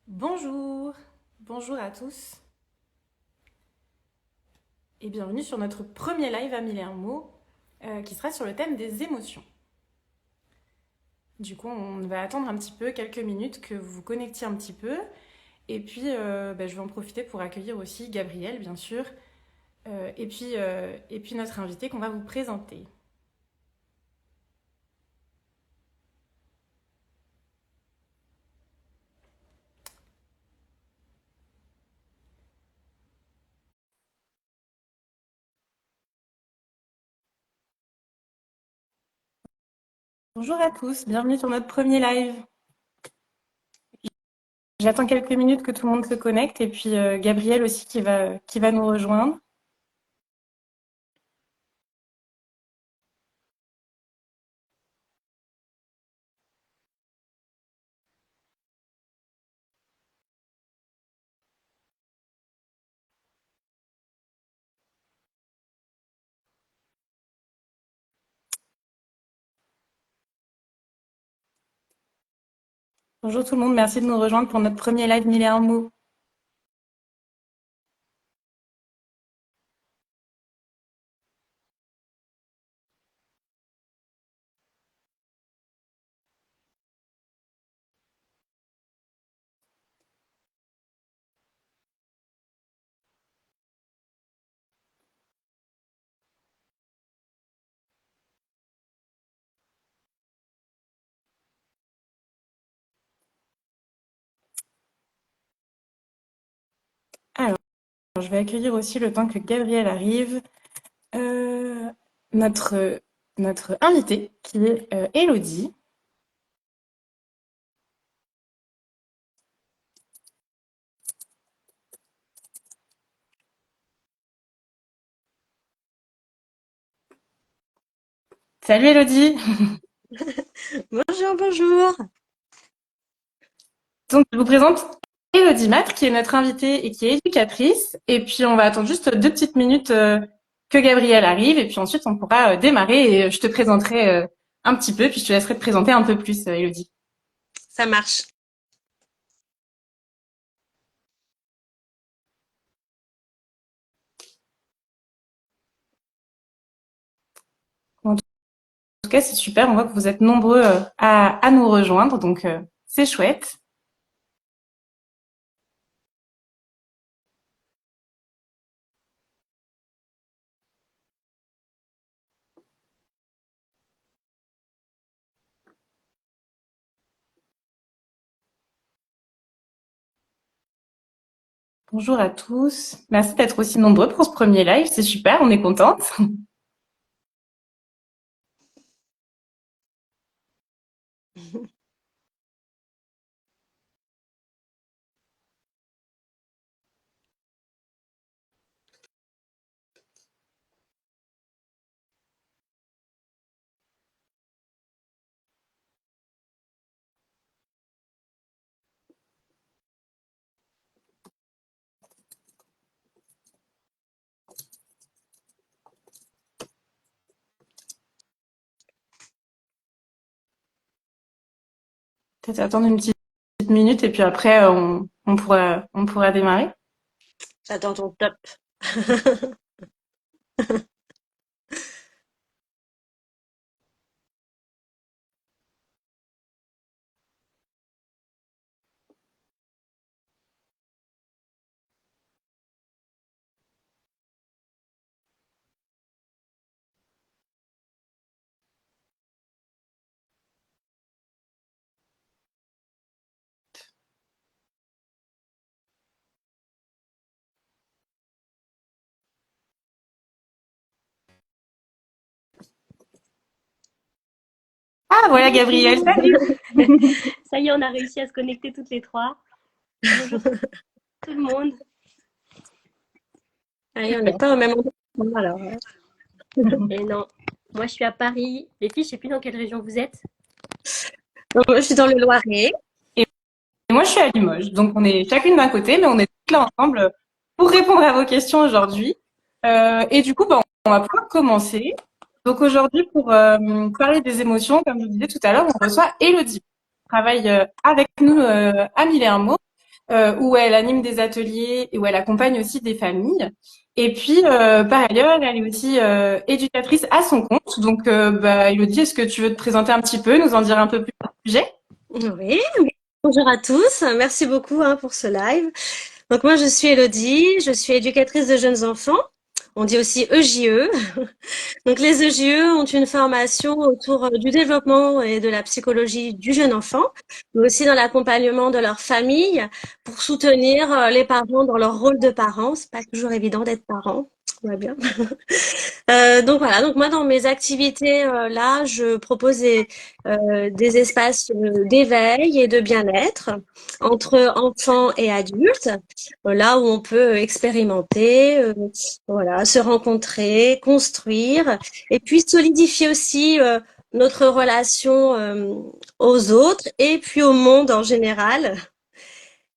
Bonjour, bonjour à tous et bienvenue sur notre premier live à mille et un mots qui sera sur le thème des émotions. Du coup, on va attendre un petit peu, quelques minutes, que vous vous connectiez un petit peu. Et puis, je vais en profiter pour accueillir aussi Gabriel, bien sûr, et puis notre invité qu'on va vous présenter. Bonjour à tous, bienvenue sur notre premier live. J'attends quelques minutes que tout le monde se connecte et puis Gabriel aussi qui va nous rejoindre. Bonjour tout le monde, merci de nous rejoindre pour notre premier live mille et un mots. Alors, je vais accueillir aussi le temps que Gabriel arrive, euh, notre, notre invité qui est Elodie. Salut Elodie. Bonjour, bonjour. Donc, je vous présente Elodie Matre qui est notre invitée et qui est éducatrice. Et puis, on va attendre juste 2 petites minutes que Gabriel arrive. Et puis ensuite, on pourra démarrer et je te présenterai un petit peu. Puis, je te laisserai te présenter un peu plus, Elodie. Ça marche. En tout cas, c'est super. On voit que vous êtes nombreux à nous rejoindre. Donc, c'est chouette. Bonjour à tous. Merci d'être aussi nombreux pour ce premier live. C'est super, on est contente. Peut-être attendre une petite minute et puis après on pourra démarrer. J'attends ton top. Ah voilà Gabriel, Bonjour. salut. Ça y est, on a réussi à se connecter toutes les trois. Bonjour tout le monde. Allez, on n'est pas au même endroit alors. Et non, moi je suis à Paris. Les filles, je sais plus dans quelle région vous êtes. Donc, moi, je suis dans le Loiret. Et moi je suis à Limoges, donc on est chacune d'un côté, mais on est toutes là ensemble pour répondre à vos questions aujourd'hui. Et du coup, on va pouvoir commencer. Donc aujourd'hui, pour parler des émotions, comme je vous disais tout à l'heure, on reçoit Elodie, qui travaille avec nous à Mille et un mots. où elle anime des ateliers et où elle accompagne aussi des familles. Et puis, par ailleurs, elle est aussi éducatrice à son compte. Donc, Elodie, est-ce que tu veux te présenter un petit peu, nous en dire un peu plus sur le sujet? Oui, bonjour à tous. Merci beaucoup pour ce live. Donc moi, je suis Elodie, je suis éducatrice de jeunes enfants. On dit aussi EJE. Donc les EJE ont une formation autour du développement et de la psychologie du jeune enfant, mais aussi dans l'accompagnement de leur famille pour soutenir les parents dans leur rôle de parents. C'est pas toujours évident d'être parent. On va bien. Donc voilà, donc moi dans mes activités là, je propose des espaces d'éveil et de bien-être entre enfants et adultes, là où on peut expérimenter, voilà, se rencontrer, construire, et puis solidifier aussi notre relation aux autres et puis au monde en général.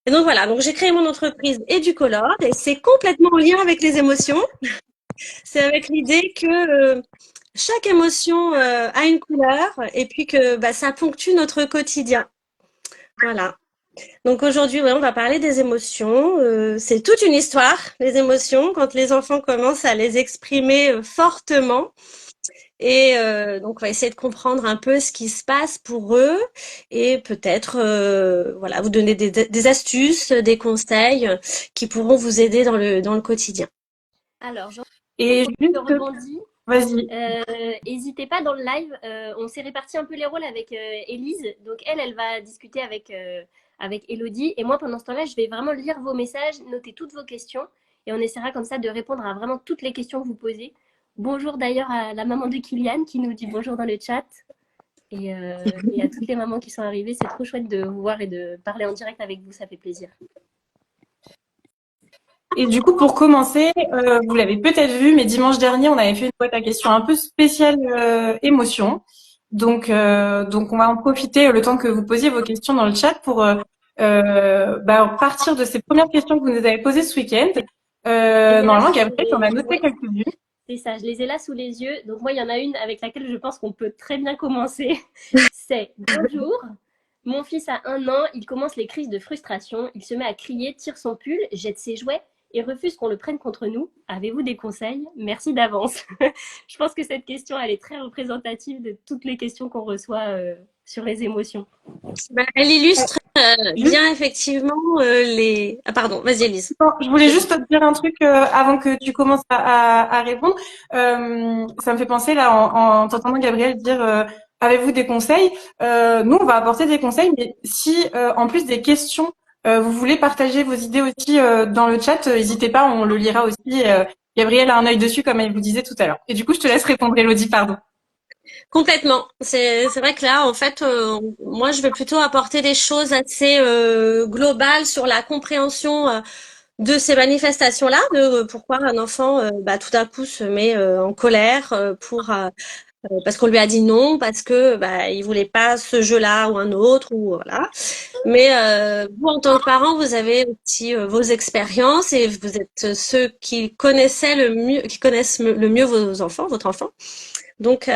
Et donc voilà, donc j'ai créé mon entreprise Educolor et c'est complètement en lien avec les émotions. C'est avec l'idée que chaque émotion a une couleur et puis que ça ponctue notre quotidien. Voilà. Donc aujourd'hui, ouais, on va parler des émotions. C'est toute une histoire, les émotions, quand les enfants commencent à les exprimer fortement. Et donc, on va essayer de comprendre un peu ce qui se passe pour eux et peut-être voilà, vous donner des astuces, des conseils qui pourront vous aider dans le quotidien. Alors, j'en Et juste, rebondis. vas-y. N'hésitez pas dans le live. On s'est réparti un peu les rôles avec Élise. Donc elle va discuter avec Elodie. Et moi, pendant ce temps-là, je vais vraiment lire vos messages, noter toutes vos questions. Et on essaiera comme ça de répondre à vraiment toutes les questions que vous posez. Bonjour d'ailleurs à la maman de Kylian qui nous dit bonjour dans le chat. Et à toutes les mamans qui sont arrivées. C'est trop chouette de vous voir et de parler en direct avec vous. Ça fait plaisir. Et du coup, pour commencer, vous l'avez peut-être vu, mais dimanche dernier, on avait fait une boîte à questions un peu spéciale émotion. Donc, on va en profiter le temps que vous posiez vos questions dans le chat pour partir de ces premières questions que vous nous avez posées ce week-end. Normalement, Gabriel, tu en as noté quelques-unes. C'est ça, je les ai là sous les yeux. Donc moi, il y en a une avec laquelle je pense qu'on peut très bien commencer. C'est bonjour. Mon fils a 1 an, il commence les crises de frustration. Il se met à crier, tire son pull, jette ses jouets et refuse qu'on le prenne contre nous. Avez-vous des conseils? Merci d'avance. Je pense que cette question, elle est très représentative de toutes les questions qu'on reçoit sur les émotions. Elle illustre bien effectivement les... Ah pardon, vas-y Elise. Non, je voulais juste te dire un truc avant que tu commences à répondre. Ça me fait penser là en t'entendant Gabriel dire avez-vous des conseils? Nous, on va apporter des conseils, mais si en plus des questions, vous voulez partager vos idées aussi dans le chat, n'hésitez pas, on le lira aussi. Gabriel a un œil dessus, comme elle vous disait tout à l'heure. Et du coup, je te laisse répondre, Elodie, pardon. Complètement. C'est vrai que là, en fait, moi, je vais plutôt apporter des choses assez globales sur la compréhension de ces manifestations-là, de pourquoi un enfant, tout d'un coup, se met en colère parce qu'on lui a dit non, parce que il voulait pas ce jeu-là ou un autre, ou voilà. Mais vous, en tant que parent, vous avez aussi vos expériences et vous êtes ceux qui connaissaient le mieux, qui connaissent le mieux vos enfants, votre enfant. Donc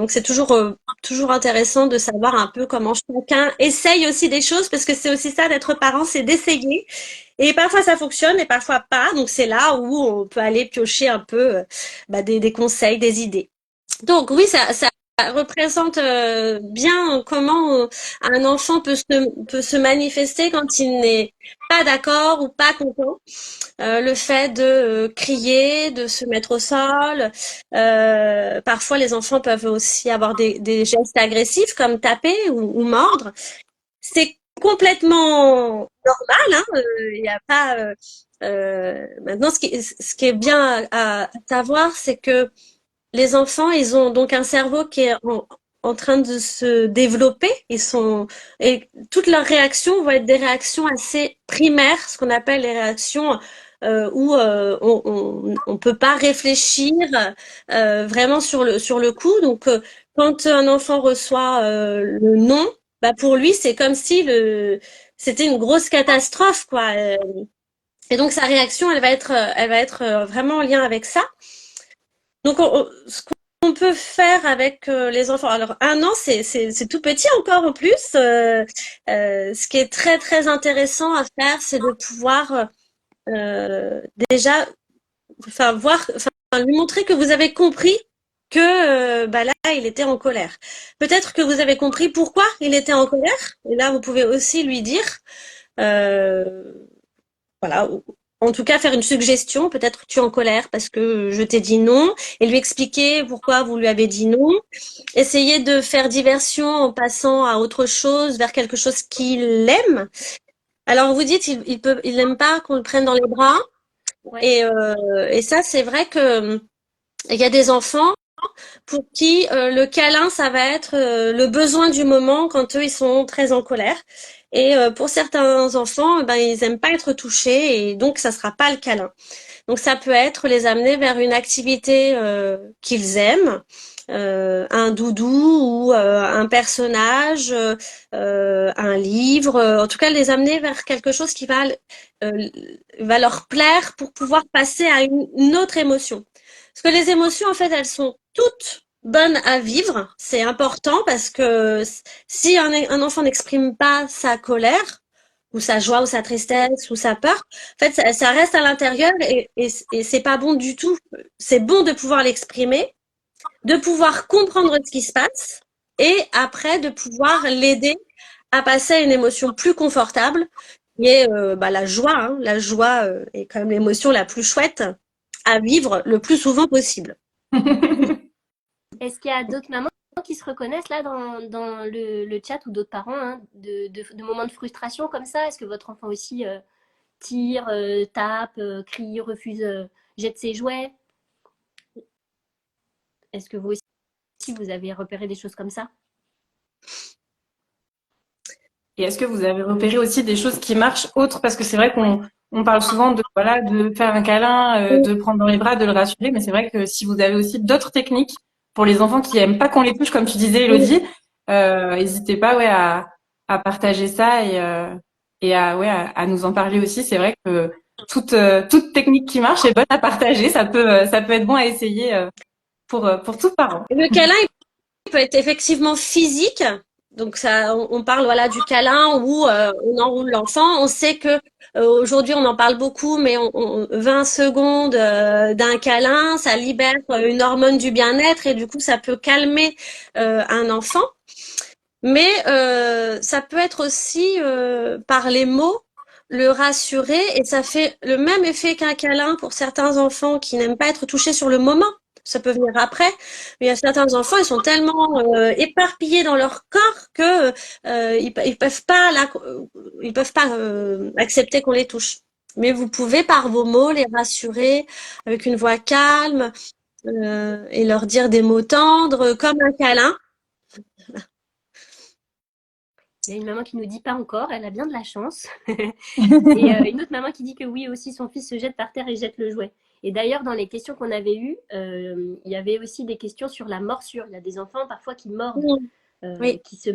c'est toujours intéressant de savoir un peu comment chacun essaye aussi des choses parce que c'est aussi ça d'être parent, c'est d'essayer. Et parfois ça fonctionne et parfois pas. Donc c'est là où on peut aller piocher un peu des conseils, des idées. Donc oui, ça représente bien comment un enfant peut se manifester quand il n'est pas d'accord ou pas content. Le fait de crier, de se mettre au sol. Parfois, les enfants peuvent aussi avoir des gestes agressifs comme taper ou mordre. C'est complètement normal. Hein, il y a pas. Maintenant, ce qui est bien à savoir, c'est que les enfants, ils ont donc un cerveau qui est en train de se développer. Et toutes leurs réactions vont être des réactions assez primaires, ce qu'on appelle les réactions où on peut pas réfléchir vraiment sur le coup. Donc, quand un enfant reçoit le non, pour lui, c'est comme si c'était une grosse catastrophe, quoi. Et donc, sa réaction, elle va être vraiment en lien avec ça. Donc, ce qu'on peut faire avec les enfants. Alors, 1 an, c'est tout petit encore en plus. Ce qui est très, très intéressant à faire, c'est de pouvoir déjà, lui montrer que vous avez compris que là, il était en colère. Peut-être que vous avez compris pourquoi il était en colère. Et là, vous pouvez aussi lui dire, euh, voilà, en tout cas faire une suggestion. Peut-être tu es en colère parce que je t'ai dit non, et lui expliquer pourquoi vous lui avez dit non. Essayer de faire diversion en passant à autre chose, vers quelque chose qu'il aime. Alors vous dites, il aime pas qu'on le prenne dans les bras. Ouais. Et ça, c'est vrai que il y a des enfants pour qui le câlin, ça va être le besoin du moment quand eux, ils sont très en colère. Et pour certains enfants, ben, ils aiment pas être touchés et donc ça sera pas le câlin. Donc ça peut être les amener vers une activité qu'ils aiment, un doudou ou un personnage, un livre, en tout cas les amener vers quelque chose qui euh, va leur plaire pour pouvoir passer à une autre émotion. Parce que les émotions, en fait, elles sont toutes bonnes à vivre. C'est important parce que si un enfant n'exprime pas sa colère, ou sa joie, ou sa tristesse, ou sa peur, en fait, ça reste à l'intérieur et c'est pas bon du tout. C'est bon de pouvoir l'exprimer, de pouvoir comprendre ce qui se passe et après de pouvoir l'aider à passer à une émotion plus confortable qui est la joie. Hein. La joie est quand même l'émotion la plus chouette à vivre le plus souvent possible. Est-ce qu'il y a d'autres mamans qui se reconnaissent là dans le chat ou d'autres parents hein, de moments de frustration comme ça? Est-ce que votre enfant aussi tire, tape, crie, refuse, jette ses jouets? Est-ce que vous aussi vous avez repéré des choses comme ça? Et est-ce que vous avez repéré aussi des choses qui marchent autres? Parce que c'est vrai qu'on parle souvent de voilà de faire un câlin, de prendre dans les bras, de le rassurer, mais c'est vrai que si vous avez aussi d'autres techniques pour les enfants qui aiment pas qu'on les touche, comme tu disais, Elodie, n'hésitez pas ouais à partager ça et à nous en parler aussi. C'est vrai que toute technique qui marche est bonne à partager. Ça peut être bon à essayer pour tout parent. Le câlin, il peut être effectivement physique. Donc ça, on parle voilà du câlin où on enroule l'enfant. On sait que aujourd'hui on en parle beaucoup, mais 20 secondes d'un câlin, ça libère une hormone du bien-être et du coup ça peut calmer un enfant. Mais ça peut être aussi par les mots le rassurer et ça fait le même effet qu'un câlin pour certains enfants qui n'aiment pas être touchés sur le moment. Ça peut venir après, mais il y a certains enfants, ils sont tellement éparpillés dans leur corps que ils peuvent pas accepter qu'on les touche. Mais vous pouvez par vos mots les rassurer avec une voix calme et leur dire des mots tendres comme un câlin. Il y a une maman qui nous dit pas encore, elle a bien de la chance. Et une autre maman qui dit que oui aussi, son fils se jette par terre et jette le jouet. Et d'ailleurs, dans les questions qu'on avait eues, il y avait aussi des questions sur la morsure. Il y a des enfants parfois qui mordent, Oui. qui se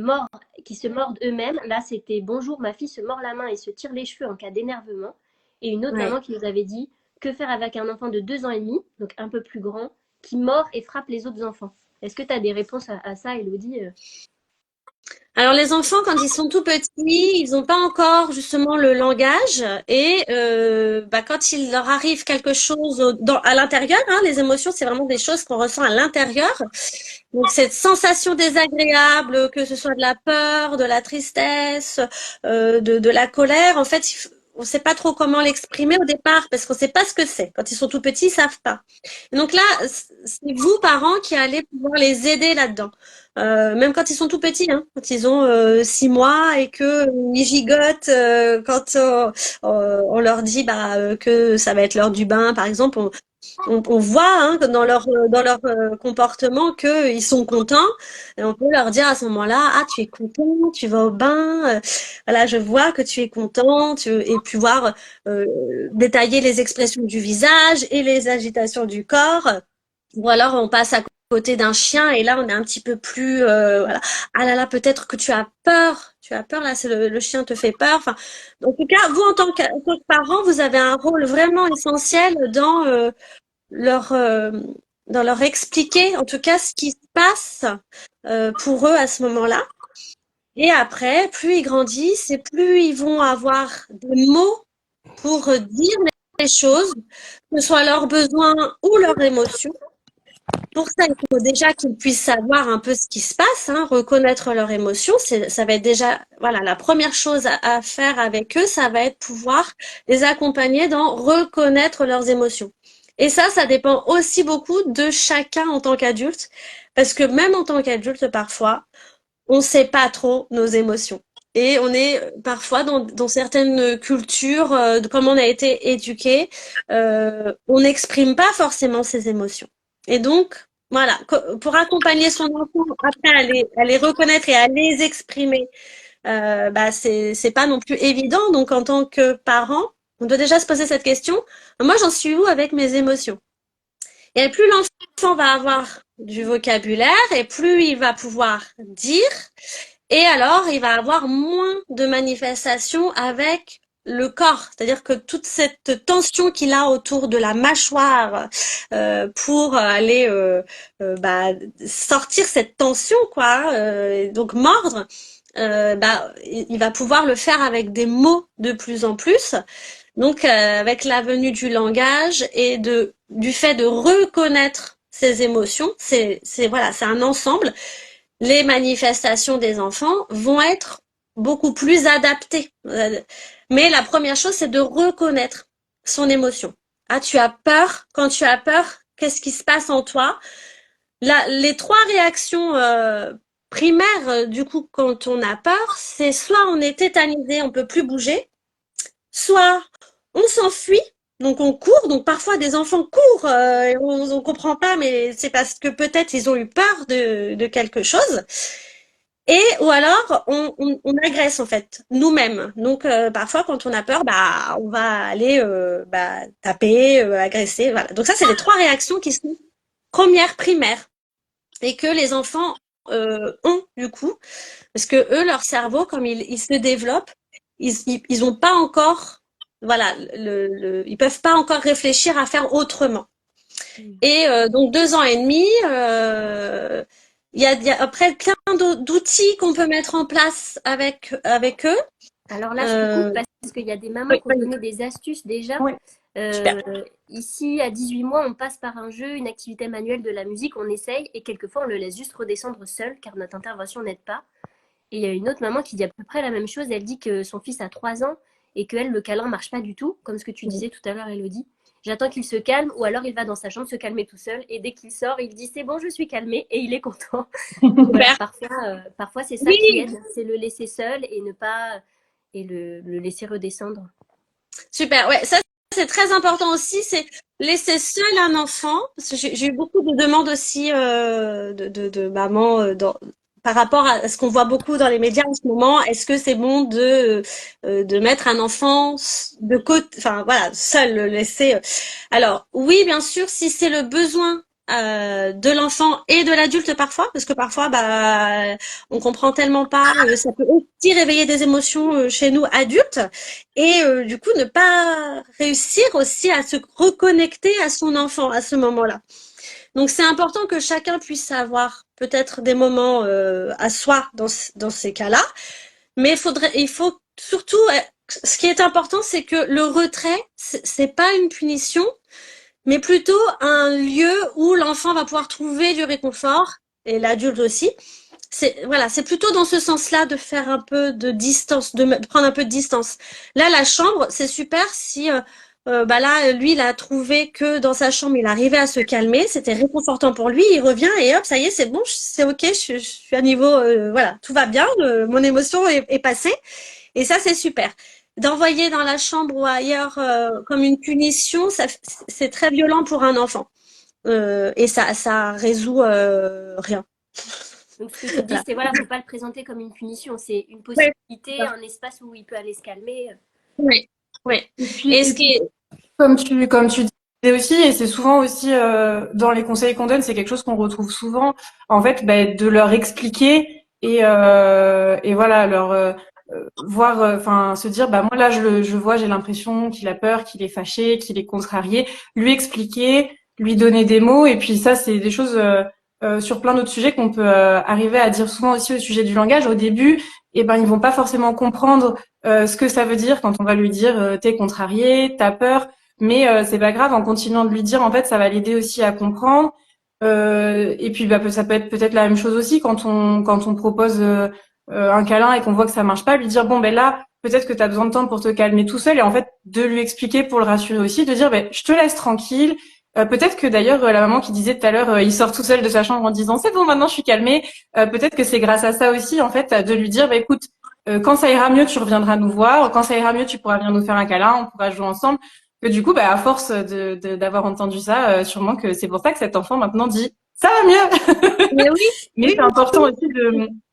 mordent eux-mêmes. Là, c'était bonjour, ma fille se mord la main et se tire les cheveux en cas d'énervement. Et une autre Ouais. maman qui nous avait dit que faire avec un enfant de 2 ans et demi, donc un peu plus grand, qui mord et frappe les autres enfants. Est-ce que tu as des réponses à ça, Elodie? Alors les enfants, quand ils sont tout petits, ils n'ont pas encore justement le langage et quand il leur arrive quelque chose à l'intérieur, hein, les émotions, c'est vraiment des choses qu'on ressent à l'intérieur. Donc cette sensation désagréable, que ce soit de la peur, de la tristesse, de la colère, en fait, on ne sait pas trop comment l'exprimer au départ parce qu'on ne sait pas ce que c'est. Quand ils sont tout petits, ils savent pas. Et donc là, c'est vous, parents, qui allez pouvoir les aider là-dedans. Même quand ils sont tout petits, hein, quand ils ont 6 mois et que ils gigotent quand on leur dit que ça va être l'heure du bain, par exemple, on voit hein, que dans leur comportement qu'ils sont contents et on peut leur dire à ce moment-là, ah tu es content, tu vas au bain, voilà je vois que tu es content, et puis voir détailler les expressions du visage et les agitations du corps. Ou alors on passe à côté d'un chien et là on est un petit peu plus voilà. Ah là là, peut-être que tu as peur là, c'est le chien te fait peur. Enfin, en tout cas, vous en tant que parent, vous avez un rôle vraiment essentiel dans leur dans leur expliquer en tout cas ce qui se passe pour eux à ce moment-là. Et après, plus ils grandissent et plus ils vont avoir des mots pour dire les choses, que ce soit leurs besoins ou leurs émotions. Pour ça, il faut déjà qu'ils puissent savoir un peu ce qui se passe, hein, reconnaître leurs émotions. Ça va être déjà, voilà, la première chose à faire avec eux, ça va être pouvoir les accompagner dans reconnaître leurs émotions. Et ça dépend aussi beaucoup de chacun en tant qu'adulte, parce que même en tant qu'adulte, parfois, on ne sait pas trop nos émotions. Et on est parfois dans certaines cultures, comme on a été éduqué, on n'exprime pas forcément ses émotions. Et donc, voilà, pour accompagner son enfant après à les reconnaître et à les exprimer, bah c'est pas non plus évident. Donc, en tant que parent, on doit déjà se poser cette question. Moi, j'en suis où avec mes émotions? Et plus l'enfant va avoir du vocabulaire et plus il va pouvoir dire, et alors il va avoir moins de manifestations avec le corps. C'est-à-dire que toute cette tension qu'il a autour de la mâchoire pour aller bah, sortir cette tension, quoi, donc mordre, bah, il va pouvoir le faire avec des mots de plus en plus. Donc, avec la venue du langage et du fait de reconnaître ses émotions, voilà, c'est un ensemble. Les manifestations des enfants vont être beaucoup plus adaptées. Mais la première chose, c'est de reconnaître son émotion. Ah, tu as peur. Quand tu as peur, qu'est-ce qui se passe en toi? Les trois réactions primaires, du coup, quand on a peur, c'est soit on est tétanisé, on peut plus bouger, soit on s'enfuit, donc on court. Donc parfois des enfants courent et on comprend pas, mais c'est parce que peut-être ils ont eu peur de quelque chose. Et ou alors on agresse en fait nous-mêmes. Donc parfois quand on a peur, bah on va aller bah, taper, agresser. Voilà. Donc ça c'est les trois réactions qui sont premières primaires et que les enfants ont du coup, parce que eux leur cerveau comme il se développe, ils ont pas encore voilà, ils peuvent pas encore réfléchir à faire autrement. Et donc 2 ans et demi, il y a après plein d'outils qu'on peut mettre en place avec eux. Alors là, je te coupe parce qu'il y a des mamans qui ont donné des astuces déjà. Oui. Super. Ici, à 18 mois, on passe par un jeu, une activité manuelle de la musique, on essaye et quelquefois on le laisse juste redescendre seul car notre intervention n'aide pas. Et il y a une autre maman qui dit à peu près la même chose. Elle dit que son fils a 3 ans et que elle, le câlin marche pas du tout, comme ce que tu disais tout à l'heure, Elodie. J'attends qu'il se calme ou alors il va dans sa chambre se calmer tout seul et dès qu'il sort, il dit c'est bon, je suis calmé et il est content. Donc voilà, parfois c'est ça Oui. qui aide, c'est le laisser seul et ne pas et le laisser redescendre. Super, ouais, ça c'est très important aussi, c'est laisser seul un enfant, parce que j'ai eu beaucoup de demandes aussi de mamans par rapport à ce qu'on voit beaucoup dans les médias en ce moment. Est-ce que c'est bon de mettre un enfant de côté, enfin voilà, seul, le laisser. Alors oui, bien sûr, si c'est le besoin de l'enfant et de l'adulte parfois, parce que parfois bah on comprend tellement pas, ça peut aussi réveiller des émotions chez nous adultes et du coup ne pas réussir aussi à se reconnecter à son enfant à ce moment-là. Donc c'est important que chacun puisse avoir peut-être des moments à soi dans ces cas-là, mais il faut surtout, ce qui est important, c'est que le retrait, c'est pas une punition, mais plutôt un lieu où l'enfant va pouvoir trouver du réconfort et l'adulte aussi. Voilà, c'est plutôt dans ce sens-là de faire un peu de distance, de prendre un peu de distance. Là, la chambre, c'est super si bah là, lui, il a trouvé que dans sa chambre, il arrivait à se calmer, c'était réconfortant pour lui, il revient et hop, ça y est, c'est bon, c'est ok, je suis à niveau, voilà, tout va bien, mon émotion est passée et ça, c'est super. D'envoyer dans la chambre ou ailleurs comme une punition, c'est très violent pour un enfant et ça résout rien. Donc ce que tu dis, c'est voilà, faut pas le présenter comme une punition, c'est une Ouais. possibilité, un espace où il peut aller se calmer. Oui, oui. Et Ce qui est, comme tu disais aussi, et c'est souvent aussi dans les conseils qu'on donne, c'est quelque chose qu'on retrouve souvent, en fait, bah, de leur expliquer et voilà, leur voir, enfin, se dire, bah moi là, je vois, j'ai l'impression qu'il a peur, qu'il est fâché, qu'il est contrarié, lui expliquer, lui donner des mots. Et puis ça, c'est des choses sur plein d'autres sujets qu'on peut arriver à dire souvent aussi au sujet du langage. Au début, eh ben ils vont pas forcément comprendre ce que ça veut dire quand on va lui dire t'es contrarié, t'as peur. Mais c'est pas grave, en continuant de lui dire, en fait, ça va l'aider aussi à comprendre. Et puis ça peut être peut-être la même chose aussi quand on propose un câlin et qu'on voit que ça marche pas, lui dire bon ben là peut-être que tu as besoin de temps pour te calmer tout seul et en fait de lui expliquer pour le rassurer aussi, de dire ben je te laisse tranquille. Peut-être que d'ailleurs la maman qui disait tout à l'heure il sort tout seul de sa chambre en disant c'est bon maintenant je suis calmée. Peut-être que c'est grâce à ça aussi en fait de lui dire ben écoute quand ça ira mieux tu reviendras nous voir, quand ça ira mieux tu pourras venir nous faire un câlin, on pourra jouer ensemble. Que du coup, à force d'avoir entendu ça, sûrement que c'est pour ça que cet enfant maintenant dit ça va mieux. Mais oui, Mais oui, c'est important aussi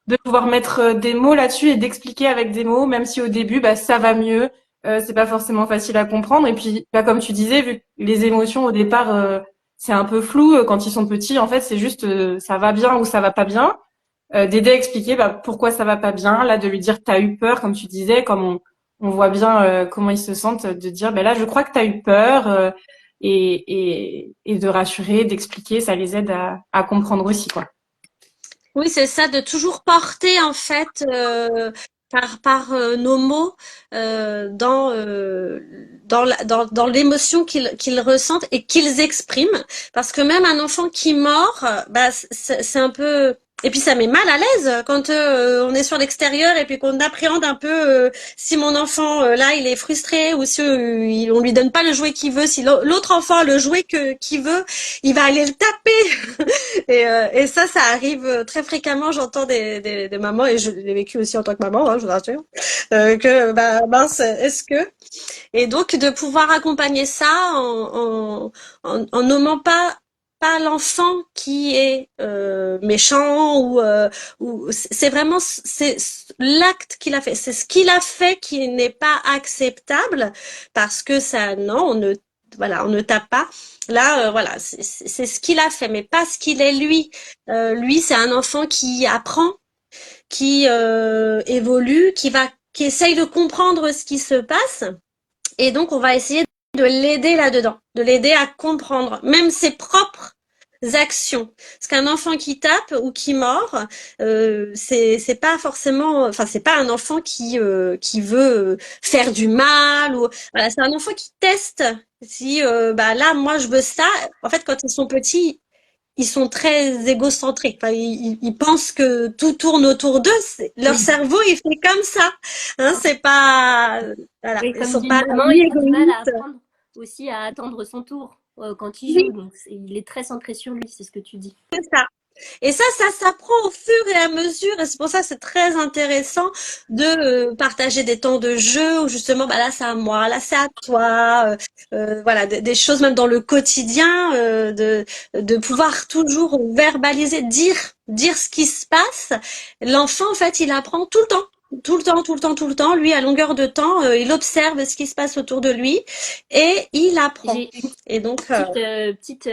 de pouvoir mettre des mots là-dessus et d'expliquer avec des mots, même si au début, ça va mieux. C'est pas forcément facile à comprendre. Et puis, comme tu disais, vu que les émotions au départ, c'est un peu flou quand ils sont petits. En fait, c'est juste ça va bien ou ça va pas bien. D'aider à expliquer pourquoi ça va pas bien, là de lui dire t'as eu peur comme tu disais, comme on voit bien comment ils se sentent, de dire là je crois que t'as eu peur et de rassurer, d'expliquer, ça les aide à comprendre aussi quoi. oui, c'est ça, de toujours porter en fait par nos mots dans l'émotion qu'ils ressentent et qu'ils expriment. Parce que même un enfant qui mord, c'est un peu. Et puis ça met mal à l'aise quand on est sur l'extérieur et puis qu'on appréhende un peu si mon enfant là il est frustré ou si on lui donne pas le jouet qu'il veut, si l'autre enfant a le jouet qu'il veut, il va aller le taper. Et ça arrive très fréquemment. J'entends des mamans, et je l'ai vécu aussi en tant que maman, hein, je vous rassure, que mince, est-ce que... Et donc de pouvoir accompagner ça en nommant pas l'enfant qui est méchant ou c'est vraiment c'est l'acte qu'il a fait, c'est ce qu'il a fait qui n'est pas acceptable parce que ça non on ne tape pas. Là, voilà, c'est ce qu'il a fait, mais pas ce qu'il est lui. Lui, c'est un enfant qui apprend, qui évolue, qui essaye de comprendre ce qui se passe. Et donc, on va essayer de l'aider là-dedans, de l'aider à comprendre même ses propres actions. Parce qu'un enfant qui tape ou qui mord, c'est pas forcément, enfin c'est pas un enfant qui veut faire du mal ou voilà, c'est un enfant qui teste. Si là moi je veux ça. En fait, quand ils sont petits, ils sont très égocentrés. Enfin, ils pensent que tout tourne autour d'eux. Leur Oui, cerveau, il fait comme ça. Hein, c'est pas, voilà, Oui, ils comme sont dit pas une maman, ni il a du mal à égoïstes. apprendre aussi à attendre son tour quand il joue. Oui, Donc, il est très centré sur lui, c'est ce que tu dis. c'est ça. Et ça s'apprend au fur et à mesure. Et c'est pour ça que c'est très intéressant de partager des temps de jeu où justement, là c'est à moi, là c'est à toi. Voilà, des choses même dans le quotidien, de pouvoir toujours verbaliser, dire ce qui se passe. L'enfant, en fait, il apprend tout le temps. Tout le temps, tout le temps, tout le temps. Lui, à longueur de temps, il observe ce qui se passe autour de lui et il apprend. J'ai une Et donc, petite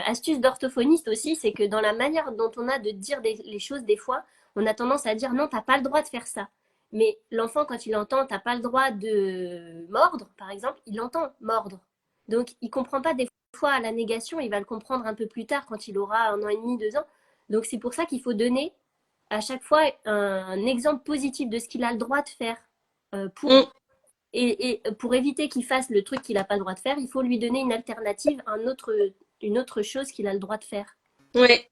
astuce d'orthophoniste aussi, c'est que dans la manière dont on a de dire les choses, des fois, on a tendance à dire non, t'as pas le droit de faire ça. Mais l'enfant, quand il entend t'as pas le droit de mordre, par exemple, il entend mordre. Donc, il comprend pas des fois à la négation, il va le comprendre un peu plus tard quand il aura 1 an et demi, 2 ans. Donc, c'est pour ça qu'il faut donner à chaque fois un exemple positif de ce qu'il a le droit de faire mm, et pour éviter qu'il fasse le truc qu'il n'a pas le droit de faire, il faut lui donner une alternative, une autre chose qu'il a le droit de faire. ouais,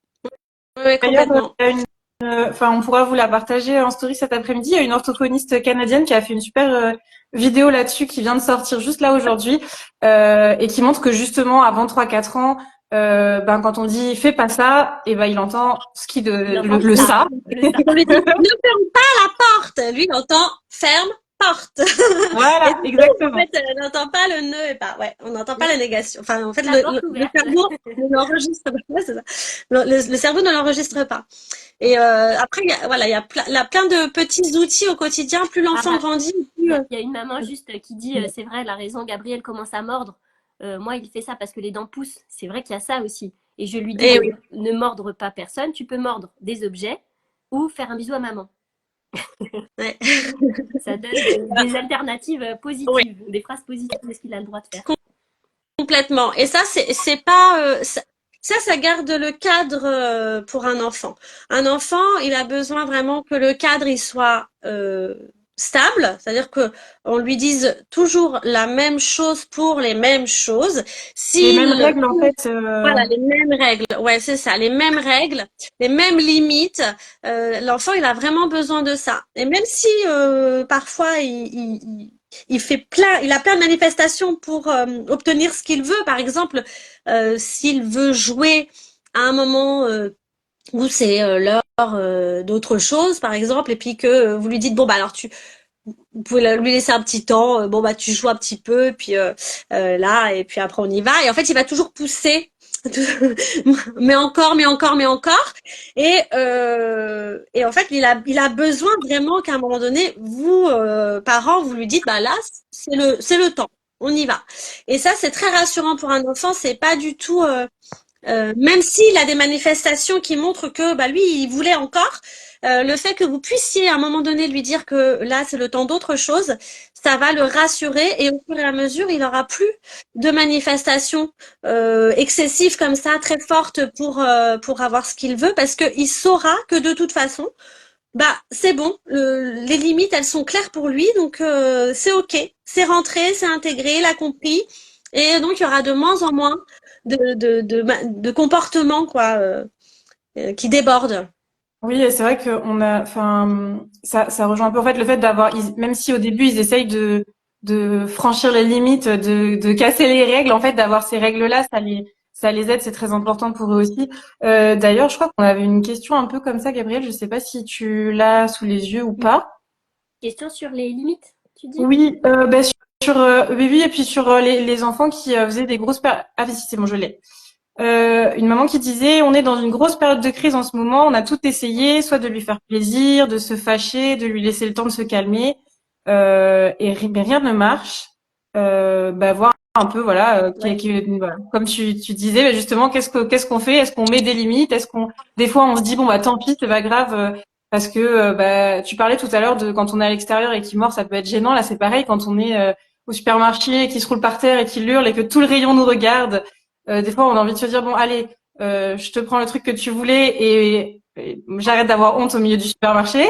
ouais, d'ailleurs complètement. il y a on pourra vous la partager en story cet après-midi. Il y a une orthophoniste canadienne qui a fait une super vidéo là-dessus qui vient de sortir juste là aujourd'hui et qui montre que justement avant 3 4 ans, quand on dit fais pas ça, et il entend Il entend le ça, ça. le ça. On lui dit, ne ferme pas la porte. Lui, il entend ferme porte. Et Voilà, du coup, en exactement. fait, on n'entend pas le ne et pas. Ouais, on n'entend pas la négation. Enfin, en fait, La porte le ouverte. cerveau ne l'enregistre pas. Ouais, c'est ça. Le cerveau ne l'enregistre pas. Et après, voilà, il y a plein de petits outils au quotidien. Plus l'enfant Ah, grandit, il plus. y, a, y a une maman juste qui dit c'est vrai, elle a raison, Gabriel commence à mordre. Moi, il fait ça parce que les dents poussent. C'est vrai qu'il y a ça aussi. Et je lui dis Et oui. ne mordre pas personne, tu peux mordre des objets ou faire un bisou à maman. Ouais. Ça donne des alternatives Oui, positives, des phrases positives de ce qu'il a le droit de faire. complètement. Et ça, c'est pas ça garde le cadre pour un enfant. Un enfant, il a besoin vraiment que le cadre il soit stable, c'est-à-dire que on lui dise toujours la même chose pour les mêmes choses. Les mêmes S'il règles, en fait. Voilà, les mêmes règles. Ouais, c'est ça, les mêmes règles, les mêmes limites. L'enfant, il a vraiment besoin de ça. Et même si parfois il fait plein, il a plein de manifestations pour obtenir ce qu'il veut. Par exemple, s'il veut jouer à un moment où c'est l'heure d'autre chose, par exemple, et puis que vous lui dites bon bah alors vous pouvez lui laisser un petit temps. Bon bah tu joues un petit peu, puis là et puis après on y va. Et en fait il va toujours pousser, mais encore, mais encore, mais encore. Et en fait il a besoin vraiment qu'à un moment donné vous parents vous lui dites bah là c'est le temps. On y va. Et ça c'est très rassurant pour un enfant. C'est pas du tout même s'il a des manifestations qui montrent que bah lui il voulait encore, le fait que vous puissiez à un moment donné lui dire que là c'est le temps d'autre chose, ça va le rassurer et au fur et à mesure il aura plus de manifestations excessives comme ça très fortes pour avoir ce qu'il veut parce que il saura que de toute façon bah c'est bon, les limites elles sont claires pour lui donc c'est ok, c'est rentré, c'est intégré, il a compris et donc il y aura de moins en moins de comportements quoi qui débordent. Oui, et c'est vrai qu'on a, enfin, ça rejoint un peu en fait le fait d'avoir, même si au début ils essayent de franchir les limites, de casser les règles, en fait, d'avoir ces règles-là, ça les aide, c'est très important pour eux aussi. D'ailleurs, je crois qu'on avait une question un peu comme ça, Gabriel. Je sais pas si tu l'as sous les yeux ou pas. Question sur les limites, tu dis? Oui, bah, oui, oui, et puis sur les enfants qui faisaient des grosses ah, si, c'est bon, je l'ai. Une maman qui disait, on est dans une grosse période de crise en ce moment, on a tout essayé, soit de lui faire plaisir, de se fâcher, de lui laisser le temps de se calmer, mais rien ne marche. Bah, voir un peu, voilà, Ouais. voilà. Comme tu disais, bah, justement, qu'est-ce qu'on fait? Est-ce qu'on met des limites? Des fois, on se dit, bon, bah, tant pis, c'est pas grave, parce que, bah, tu parlais tout à l'heure de quand on est à l'extérieur et qu'il mord, ça peut être gênant. Là, c'est pareil, quand on est, au supermarché et qu'il se roule par terre et qu'il hurle et que tout le rayon nous regarde. Des fois, on a envie de se dire, bon, allez, je te prends le truc que tu voulais et j'arrête d'avoir honte au milieu du supermarché.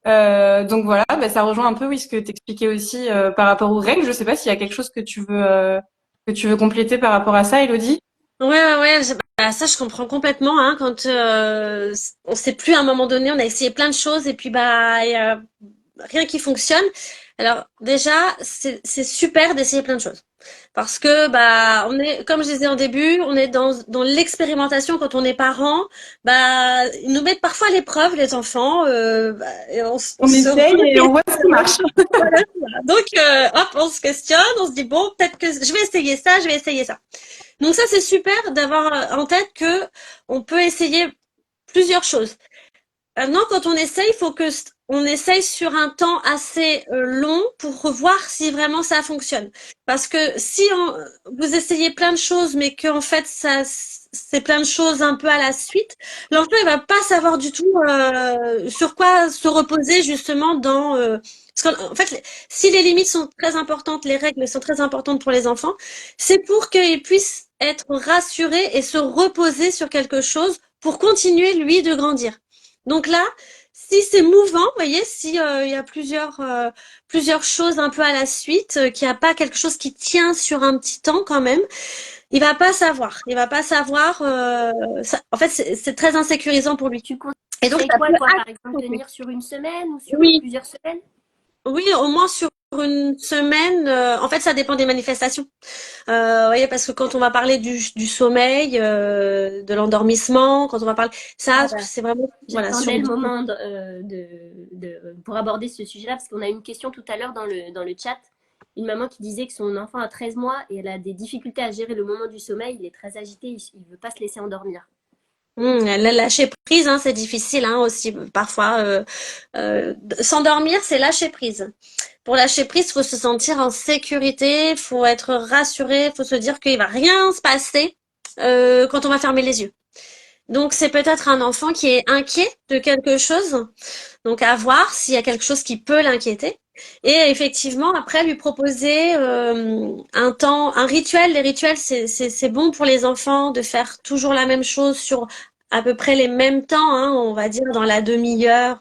Donc voilà, bah, ça rejoint un peu, oui, ce que t'expliquais aussi par rapport aux règles. Je sais pas s'il y a quelque chose que tu veux compléter par rapport à ça, Elodie. Ouais, ouais, ouais, bah, ça je comprends complètement, hein, quand on sait plus à un moment donné, on a essayé plein de choses et puis bah il y a rien qui fonctionne. Alors déjà, c'est super d'essayer plein de choses. Parce que bah on est, comme je disais au début, on est dans l'expérimentation quand on est parent. Bah ils nous mettent parfois à l'épreuve les enfants. Bah, et on On se essaye et on voit ce qui marche. voilà. Donc hop, on se questionne, on se dit bon peut-être que je vais essayer ça, je vais essayer ça. Donc ça c'est super d'avoir en tête que on peut essayer plusieurs choses. Maintenant, quand on essaye, il faut que on essaye sur un temps assez long pour revoir si vraiment ça fonctionne. Parce que si vous essayez plein de choses, mais qu'en fait ça c'est plein de choses un peu à la suite, l'enfant il va pas savoir du tout sur quoi se reposer justement dans. Parce qu'en fait, si les limites sont très importantes, les règles sont très importantes pour les enfants, c'est pour qu'ils puissent être rassurés et se reposer sur quelque chose pour continuer lui de grandir. Donc là, si c'est mouvant, vous voyez, si il y a plusieurs choses un peu à la suite, qu'il n'y a pas quelque chose qui tient sur un petit temps quand même, il va pas savoir. Il va pas savoir. En fait, c'est très insécurisant pour lui. Tu Et donc, conseillerais ça quoi, peut toi, par exemple, tenir sur une semaine ou sur oui, plusieurs semaines? oui, au moins sur une semaine. En fait, ça dépend des manifestations. Vous voyez, parce que quand on va parler du sommeil, de l'endormissement, quand on va parler, ça, Ah bah, c'est vraiment voilà sur j'attendais le moment pour aborder ce sujet-là, parce qu'on a eu une question tout à l'heure dans le chat. Une maman qui disait que son enfant a 13 mois et elle a des difficultés à gérer le moment du sommeil. Il est très agité, il ne veut pas se laisser endormir. Lâcher prise, hein, c'est difficile hein, aussi parfois. S'endormir, c'est lâcher prise. Pour lâcher prise, faut se sentir en sécurité, faut être rassuré, faut se dire qu'il va rien se passer quand on va fermer les yeux. Donc c'est peut-être un enfant qui est inquiet de quelque chose. Donc à voir s'il y a quelque chose qui peut l'inquiéter. Et effectivement, après, lui proposer un temps, un rituel. Les rituels, c'est bon pour les enfants de faire toujours la même chose sur à peu près les mêmes temps, hein, on va dire dans la demi-heure,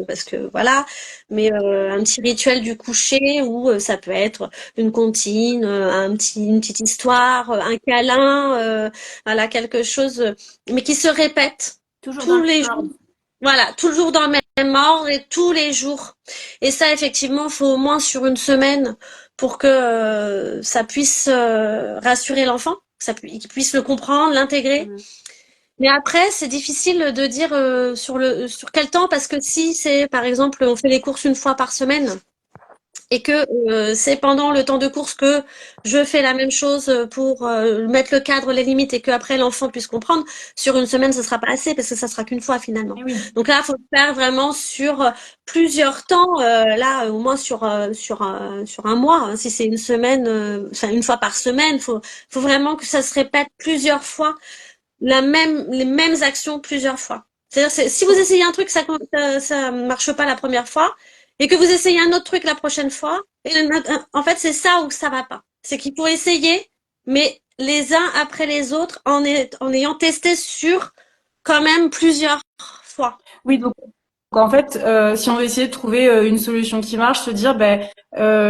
parce que voilà. Mais un petit rituel du coucher où ça peut être une comptine, une petite histoire, un câlin, voilà, quelque chose, mais qui se répète Toujours dans tous le les même jours. ordre. Voilà, toujours dans le même ordre et tous les jours. Et ça, effectivement, faut au moins sur une semaine pour que ça puisse rassurer l'enfant, qu'il puisse le comprendre, l'intégrer. Mhm. Mais après, c'est difficile de dire sur quel temps, parce que si c'est, par exemple, on fait les courses une fois par semaine, et que c'est pendant le temps de course que je fais la même chose pour mettre le cadre, les limites et que après l'enfant puisse comprendre. Sur une semaine, ce sera pas assez parce que ça sera qu'une fois finalement. Eh oui. Donc là, il faut le faire vraiment sur plusieurs temps. Là, au moins sur un mois. Hein. Si c'est une semaine, enfin une fois par semaine, faut vraiment que ça se répète plusieurs fois, les mêmes actions plusieurs fois. C'est-à-dire, si vous essayez un truc, ça marche pas la première fois, et que vous essayez un autre truc la prochaine fois, en fait, c'est ça où ça va pas. C'est qu'il faut essayer, mais les uns après les autres, en ayant testé sur quand même plusieurs fois. Oui, donc en fait, si on veut essayer de trouver une solution qui marche, se dire, ben,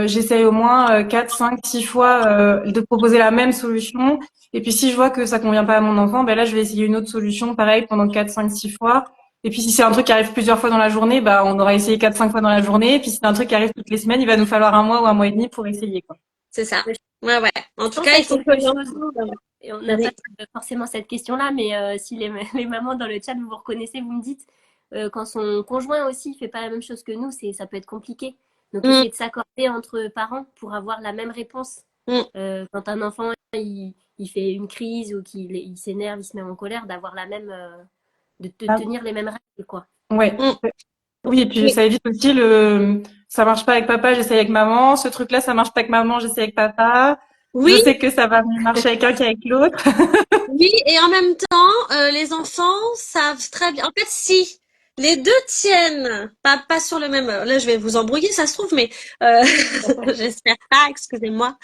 j'essaye au moins 4, 5, 6 fois de proposer la même solution. Et puis si je vois que ça convient pas à mon enfant, ben là, je vais essayer une autre solution, pareil, pendant 4, 5, 6 fois. Et puis si c'est un truc qui arrive plusieurs fois dans la journée, bah on aura essayé 4, 5 fois dans la journée. Et puis si c'est un truc qui arrive toutes les semaines, il va nous falloir un mois ou un mois et demi pour essayer, quoi. C'est ça. Mais Ouais, ouais. En je tout pense cas, à il faut que quelque chose, l'enfant. et on n'a pas Vas-y. forcément cette question-là, mais si les mamans dans le chat, vous vous reconnaissez, vous me dites, quand son conjoint aussi fait pas la même chose que nous, ça peut être compliqué. Donc, Mm, essayer de s'accorder entre parents pour avoir la même réponse. mm, Quand un enfant, il fait une crise ou il s'énerve, il se met en colère, d'avoir de Ah, tenir les mêmes règles, quoi. ouais. mm. Oui, et puis Oui. ça évite aussi ça marche pas avec papa, j'essaye avec maman. Ce truc-là, ça marche pas avec maman, j'essaye avec papa. Je Oui, sais que ça va mieux marcher avec un qu'avec l'autre. oui, et en même temps, les enfants savent très bien. En fait, si les deux tiennent, pas sur le même. Là, je vais vous embrouiller, ça se trouve, mais euh, j'espère pas. Excusez-moi.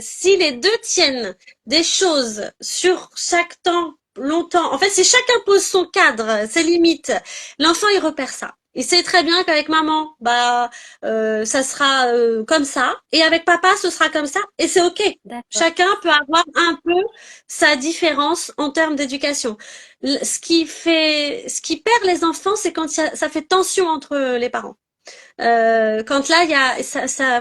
Si les deux tiennent des choses sur chaque temps longtemps, en fait, si chacun pose son cadre, ses limites, l'enfant il repère ça. Il sait très bien qu'avec maman, ça sera comme ça, et avec papa, ce sera comme ça, et c'est ok. D'accord. Chacun peut avoir un peu sa différence en termes d'éducation. Ce qui perd les enfants, c'est quand ça fait tension entre les parents. Quand là,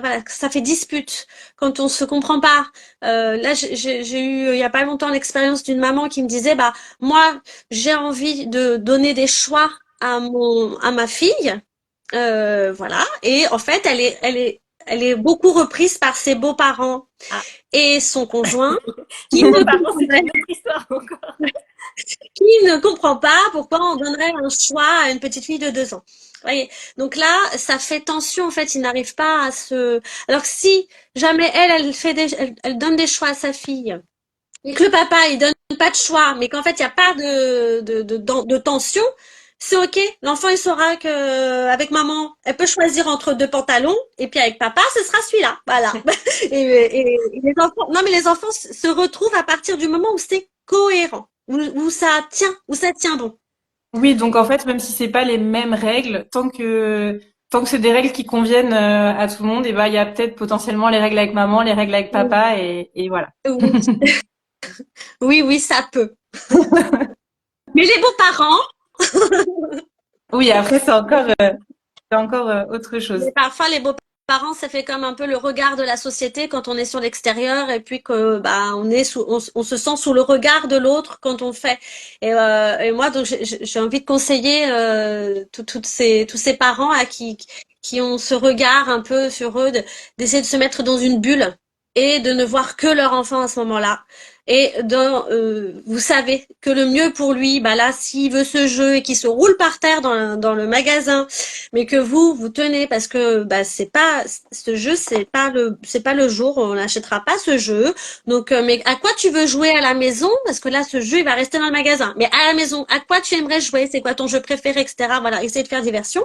voilà, ça fait dispute. Quand on se comprend pas. Là, j'ai eu il y a pas longtemps l'expérience d'une maman qui me disait, bah moi, j'ai envie de donner des choix à ma fille. Voilà. Et en fait, elle est beaucoup reprise par ses beaux-parents Ah, et son conjoint qui les ne beaux-parents, c'est comprendrait une autre histoire encore. qui ne comprend pas pourquoi on donnerait un choix à une petite fille de 2 ans. Voyez. Donc là, ça fait tension. En fait, il n'arrive pas à se. Alors que si jamais elle donne des choix à sa fille et que le papa il donne pas de choix, mais qu'en fait il n'y a pas de tension, c'est ok. L'enfant il saura que avec maman, elle peut choisir entre deux pantalons et puis avec papa, ce sera celui-là. Voilà. Et les enfants, non mais les enfants se retrouvent à partir du moment où c'est cohérent, où ça tient bon. Oui, donc en fait, même si c'est pas les mêmes règles, tant que c'est des règles qui conviennent à tout le monde, et ben il y a peut-être potentiellement les règles avec maman, les règles avec papa, et voilà. Oui, oui, oui, ça peut. Mais les beaux-parents, Oui, après c'est encore autre chose. mais parfois, les beaux-parents, ça fait comme un peu le regard de la société quand on est sur l'extérieur et puis que bah on se sent sous le regard de l'autre quand on fait. Et moi, donc j'ai envie de conseiller tous ces parents qui ont ce regard un peu sur eux, d'essayer de se mettre dans une bulle et de ne voir que leur enfant à ce moment-là. Et vous savez que le mieux pour lui, bah là, s'il veut ce jeu et qu'il se roule par terre dans le magasin, mais que vous tenez parce que bah c'est pas ce jeu, c'est pas le jour, on n'achètera pas ce jeu. Donc mais à quoi tu veux jouer à la maison? Parce que là ce jeu il va rester dans le magasin. Mais à la maison, à quoi tu aimerais jouer? C'est quoi ton jeu préféré, etc. Voilà, essayer de faire diversion.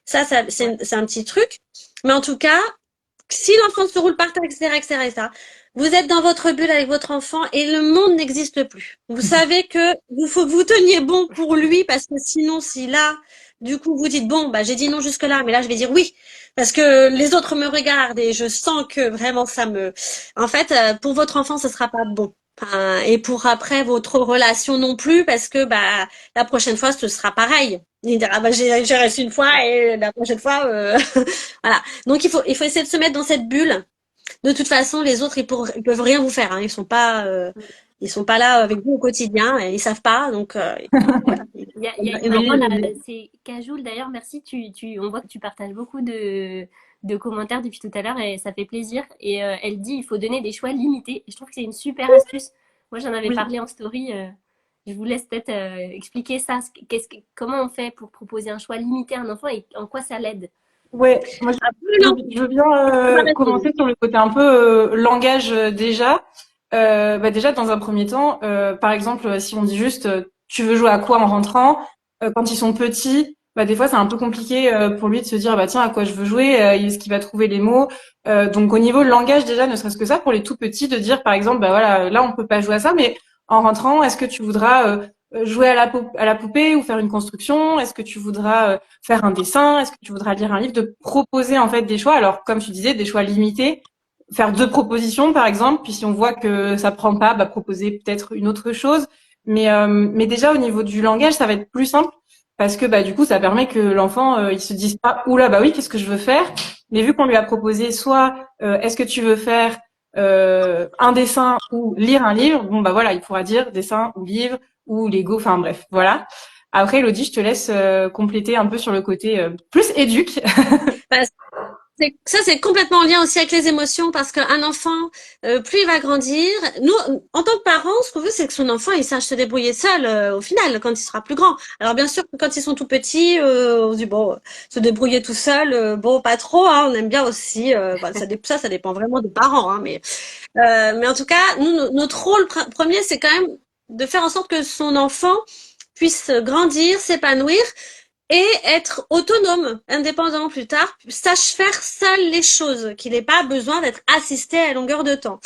Ça c'est un petit truc. Mais en tout cas, si l'enfant se roule par terre, etc., vous êtes dans votre bulle avec votre enfant et le monde n'existe plus. Vous savez que il faut que vous teniez bon pour lui parce que sinon, si là, du coup, vous dites bon, bah j'ai dit non jusque là, mais là je vais dire oui parce que les autres me regardent et je sens que vraiment en fait, pour votre enfant, ce sera pas bon. Enfin, et pour après votre relation non plus parce que bah la prochaine fois ce sera pareil. Il dira bah j'ai réussi une fois et la prochaine fois voilà. Donc il faut essayer de se mettre dans cette bulle. De toute façon, les autres ils peuvent rien vous faire. Hein. Ils sont pas là avec vous au quotidien. Et ils savent pas. Donc voilà. Il y a une maman là, c'est Kajoul d'ailleurs, merci. On voit que tu partages beaucoup de commentaires depuis tout à l'heure et ça fait plaisir. Et elle dit il faut donner des choix limités. Et je trouve que c'est une super astuce. Moi, j'en avais Oui. parlé en story. Je vous laisse peut-être expliquer ça. Comment on fait pour proposer un choix limité à un enfant et en quoi ça l'aide? Ouais, moi Après, non, je veux bien commencer sur le côté un peu langage déjà. Bah déjà dans un premier temps, par exemple, si on dit juste tu veux jouer à quoi en rentrant, quand ils sont petits, bah des fois c'est un peu compliqué pour lui de se dire bah tiens à quoi je veux jouer, est-ce qu'il va trouver les mots. Donc au niveau langage déjà, ne serait-ce que ça pour les tout petits de dire par exemple bah voilà là on peut pas jouer à ça, mais en rentrant est-ce que tu voudras jouer à la poupée ou faire une construction? Est-ce que tu voudras faire un dessin? Est-ce que tu voudras lire un livre? De proposer en fait des choix. Alors comme tu disais, des choix limités. Faire 2 propositions par exemple. Puis si on voit que ça prend pas, bah proposer peut-être une autre chose. Mais déjà au niveau du langage, ça va être plus simple parce que bah du coup ça permet que l'enfant il se dise pas oula bah oui qu'est-ce que je veux faire. Mais vu qu'on lui a proposé soit est-ce que tu veux faire un dessin ou lire un livre, bon bah voilà il pourra dire dessin ou livre ou Lego, enfin bref, voilà. Après, Elodie, je te laisse compléter un peu sur le côté plus éduque. bah, ça, c'est complètement en lien aussi avec les émotions parce qu'un enfant, plus il va grandir, nous, en tant que parents, ce qu'on veut, c'est que son enfant, il sache se débrouiller seul au final, quand il sera plus grand. Alors bien sûr que quand ils sont tout petits, on se dit bon, se débrouiller tout seul, bon, pas trop. Hein, on aime bien aussi. Bah, ça dépend vraiment des parents. Hein, mais en tout cas, nous, notre rôle premier, c'est quand même de faire en sorte que son enfant puisse grandir, s'épanouir et être autonome, indépendant plus tard, sache faire seul les choses, qu'il n'ait pas besoin d'être assisté à longueur de temps.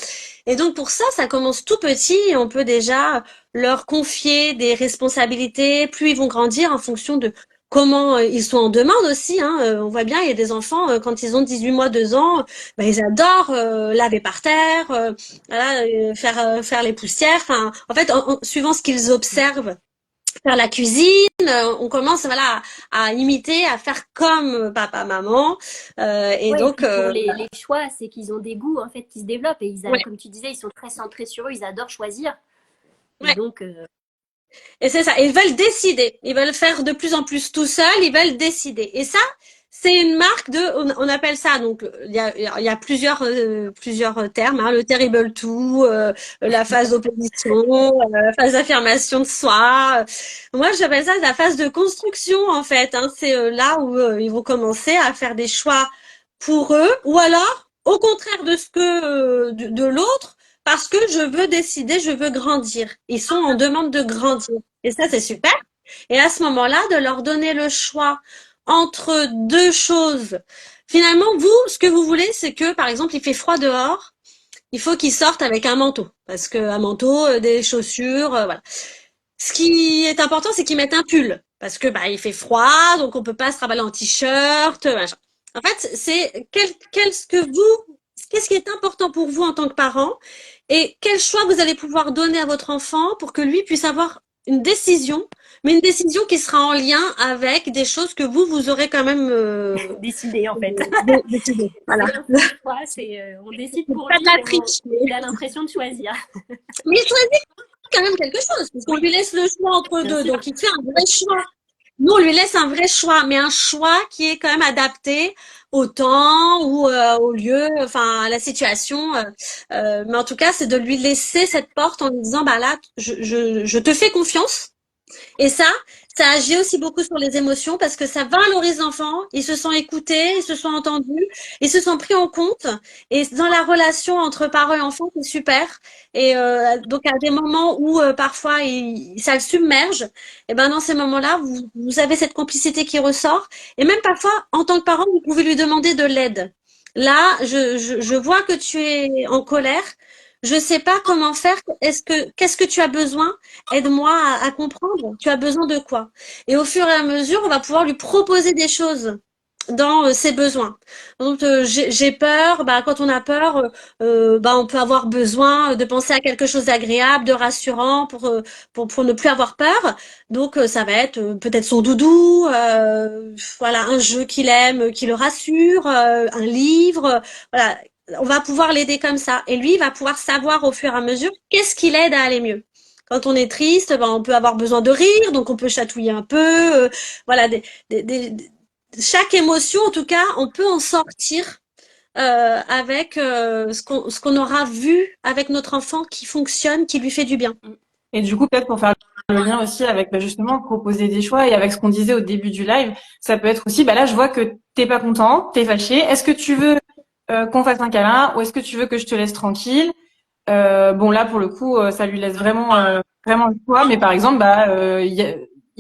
Et donc pour ça, ça commence tout petit et on peut déjà leur confier des responsabilités, plus ils vont grandir en fonction de comment ils sont en demande aussi. Hein. On voit bien, il y a des enfants, quand ils ont 18 mois, 2 ans, ben, ils adorent laver par terre, voilà, faire les poussières. Enfin, en fait, suivant ce qu'ils observent, faire la cuisine, on commence voilà à imiter, à faire comme papa, maman, et Ouais, et donc puis pour les choix, c'est qu'ils ont des goûts en fait qui se développent et ouais, comme tu disais, ils sont très centrés sur eux, ils adorent choisir. Et ouais. donc, Et c'est ça. Ils veulent décider. Ils veulent faire de plus en plus tout seuls. Ils veulent décider. Et ça, c'est une marque de. On appelle ça. Donc, il y a plusieurs termes. Hein, le terrible two, la phase d'opposition, la phase d'affirmation de soi. Moi, j'appelle ça la phase de construction en fait. Hein. C'est là où ils vont commencer à faire des choix pour eux, ou alors au contraire de ce que de l'autre parce que je veux décider, je veux grandir. Ils sont en demande de grandir. Et ça, c'est super. Et à ce moment-là, de leur donner le choix entre deux choses. Finalement, vous, ce que vous voulez, c'est que, par exemple, il fait froid dehors, il faut qu'ils sortent avec un manteau. Parce qu'un manteau, des chaussures, voilà. Ce qui est important, c'est qu'ils mettent un pull. Parce que, bah, il fait froid, donc on peut pas se travailler en t-shirt, machin. En fait, c'est qu'est-ce qui est important pour vous en tant que parent et quel choix vous allez pouvoir donner à votre enfant pour que lui puisse avoir une décision, mais une décision qui sera en lien avec des choses que vous aurez quand même décider en fait. décidé. Voilà. C'est un faux choix, on décide pour Pas lui, de la mais triche. il a l'impression de choisir. Mais il choisit quand même quelque chose, parce qu'on lui laisse le choix entre Bien deux, sûr. donc il fait un vrai choix. Nous, on lui laisse un vrai choix, mais un choix qui est quand même adapté au temps ou au lieu, enfin à la situation. Mais en tout cas, c'est de lui laisser cette porte en lui disant, bah là, je te fais confiance. Et ça agit aussi beaucoup sur les émotions parce que ça valorise l'enfant. Ils se sentent écoutés, ils se sont entendus, ils se sont pris en compte. Et dans la relation entre parents et enfants, c'est super. Et donc à des moments où parfois ça le submerge, et ben dans ces moments-là, vous avez cette complicité qui ressort. Et même parfois, en tant que parent, vous pouvez lui demander de l'aide. Là, je vois que tu es en colère. Je sais pas comment faire. Qu'est-ce que tu as besoin? Aide-moi à comprendre. Tu as besoin de quoi? Et au fur et à mesure, on va pouvoir lui proposer des choses dans ses besoins. Donc, j'ai peur. Bah, quand on a peur, bah, on peut avoir besoin de penser à quelque chose d'agréable, de rassurant pour ne plus avoir peur. Donc, ça va être peut-être son doudou, voilà, un jeu qu'il aime, qui le rassure, un livre, voilà. On va pouvoir l'aider comme ça. Et lui, il va pouvoir savoir au fur et à mesure qu'est-ce qui l'aide à aller mieux. Quand on est triste, ben, on peut avoir besoin de rire, donc on peut chatouiller un peu. Voilà, chaque émotion, en tout cas, on peut en sortir avec ce qu'on aura vu avec notre enfant qui fonctionne, qui lui fait du bien. Et du coup, peut-être pour faire le lien aussi avec bah, justement proposer des choix et avec ce qu'on disait au début du live, ça peut être aussi, bah là, je vois que t'es pas content, t'es fâché. Est-ce que tu veux qu'on fasse un câlin ou est-ce que tu veux que je te laisse tranquille? Bon, là, pour le coup, ça lui laisse vraiment le choix. Mais par exemple, bah,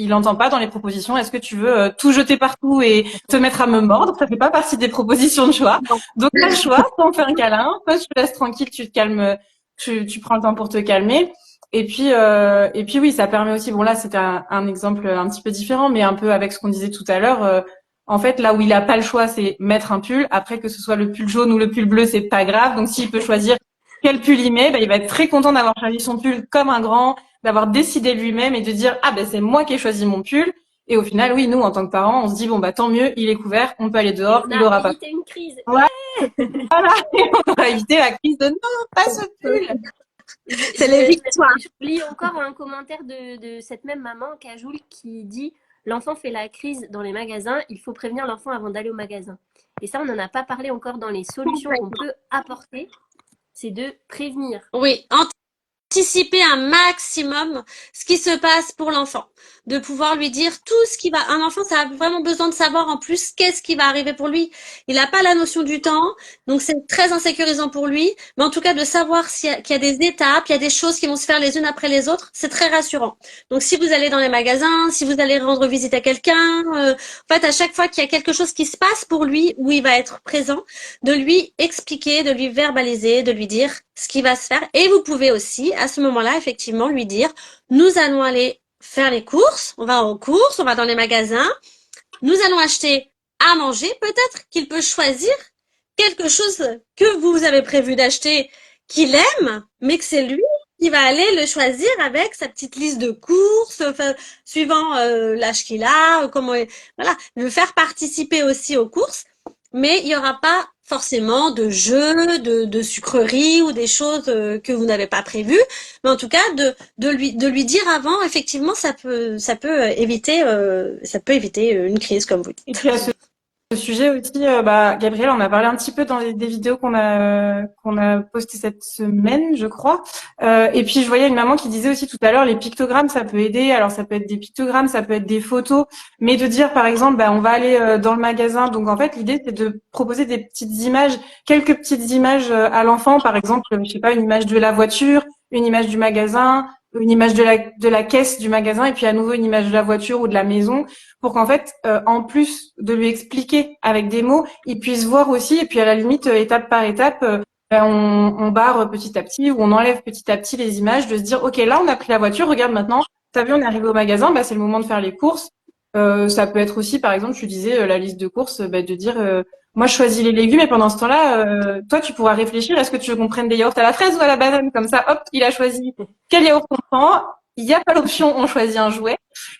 il entend pas dans les propositions. Est-ce que tu veux tout jeter partout et te mettre à me mordre? Ça fait pas partie des propositions de choix. Donc, t'as le choix. Soit on fait un câlin, soit je te laisse tranquille, tu te calmes, tu prends le temps pour te calmer. Et puis oui, ça permet aussi. Bon, là, c'était un exemple un petit peu différent, mais un peu avec ce qu'on disait tout à l'heure. En fait, là où il a pas le choix, c'est mettre un pull. Après, que ce soit le pull jaune ou le pull bleu, c'est pas grave. Donc, s'il peut choisir quel pull il met, bah, il va être très content d'avoir choisi son pull comme un grand, d'avoir décidé lui-même et de dire ah ben c'est moi qui ai choisi mon pull. Et au final, oui, nous en tant que parents, on se dit bon bah tant mieux, il est couvert, on peut aller dehors, il aura pas. Éviter une crise. Ouais, voilà, et on aura évité la crise de non, pas ce pull. C'est les victoires. Je lis encore un commentaire de cette même maman, Kajoul, qui dit l'enfant fait la crise dans les magasins, il faut prévenir l'enfant avant d'aller au magasin. Et ça, on n'en a pas parlé encore dans les solutions qu'on peut apporter, c'est de prévenir. Oui, anticiper un maximum ce qui se passe pour l'enfant, de pouvoir lui dire tout ce qui va. Un enfant, ça a vraiment besoin de savoir en plus qu'est-ce qui va arriver pour lui. Il n'a pas la notion du temps, donc c'est très insécurisant pour lui. Mais en tout cas, de savoir qu'il y a des étapes, il y a des choses qui vont se faire les unes après les autres, c'est très rassurant. Donc si vous allez dans les magasins, si vous allez rendre visite à quelqu'un, en fait, à chaque fois qu'il y a quelque chose qui se passe pour lui, où il va être présent, de lui expliquer, de lui verbaliser, de lui dire ce qui va se faire. Et vous pouvez aussi, à ce moment-là, effectivement, lui dire, nous allons aller faire les courses, on va aux courses, on va dans les magasins, nous allons acheter à manger. Peut-être qu'il peut choisir quelque chose que vous avez prévu d'acheter qu'il aime, mais que c'est lui qui va aller le choisir avec sa petite liste de courses, enfin, suivant l'âge qu'il a, comment, voilà, le faire participer aussi aux courses, mais il n'y aura pas forcément de jeux, de sucreries ou des choses que vous n'avez pas prévues, mais en tout cas de lui dire avant, effectivement, ça peut éviter une crise comme vous Et dites. puis à ce sujet aussi, bah, Gabriel, on a parlé un petit peu dans des vidéos qu'on a postées cette semaine, je crois. Et puis je voyais une maman qui disait aussi tout à l'heure, les pictogrammes, ça peut aider. Alors ça peut être des pictogrammes, ça peut être des photos, mais de dire par exemple, bah, on va aller dans le magasin. Donc en fait, l'idée c'est de proposer des petites images, quelques petites images à l'enfant, par exemple, je sais pas, une image de la voiture, une image du magasin, une image de la caisse du magasin, et puis à nouveau une image de la voiture ou de la maison, pour qu'en fait, en plus de lui expliquer avec des mots, il puisse voir aussi, et puis à la limite, étape par étape, on barre petit à petit ou on enlève petit à petit les images, de se dire, ok, là on a pris la voiture, regarde maintenant, t'as vu, on est arrivé au magasin, bah c'est le moment de faire les courses. Ça peut être aussi, par exemple, tu disais la liste de courses, bah, de dire, moi je choisis les légumes et pendant ce temps-là, toi tu pourras réfléchir, est-ce que tu veux qu'on prenne des yaourts à la fraise ou à la banane? Comme ça, hop, il a choisi quel yaourt on prend. Il n'y a pas l'option, on choisit un jouet.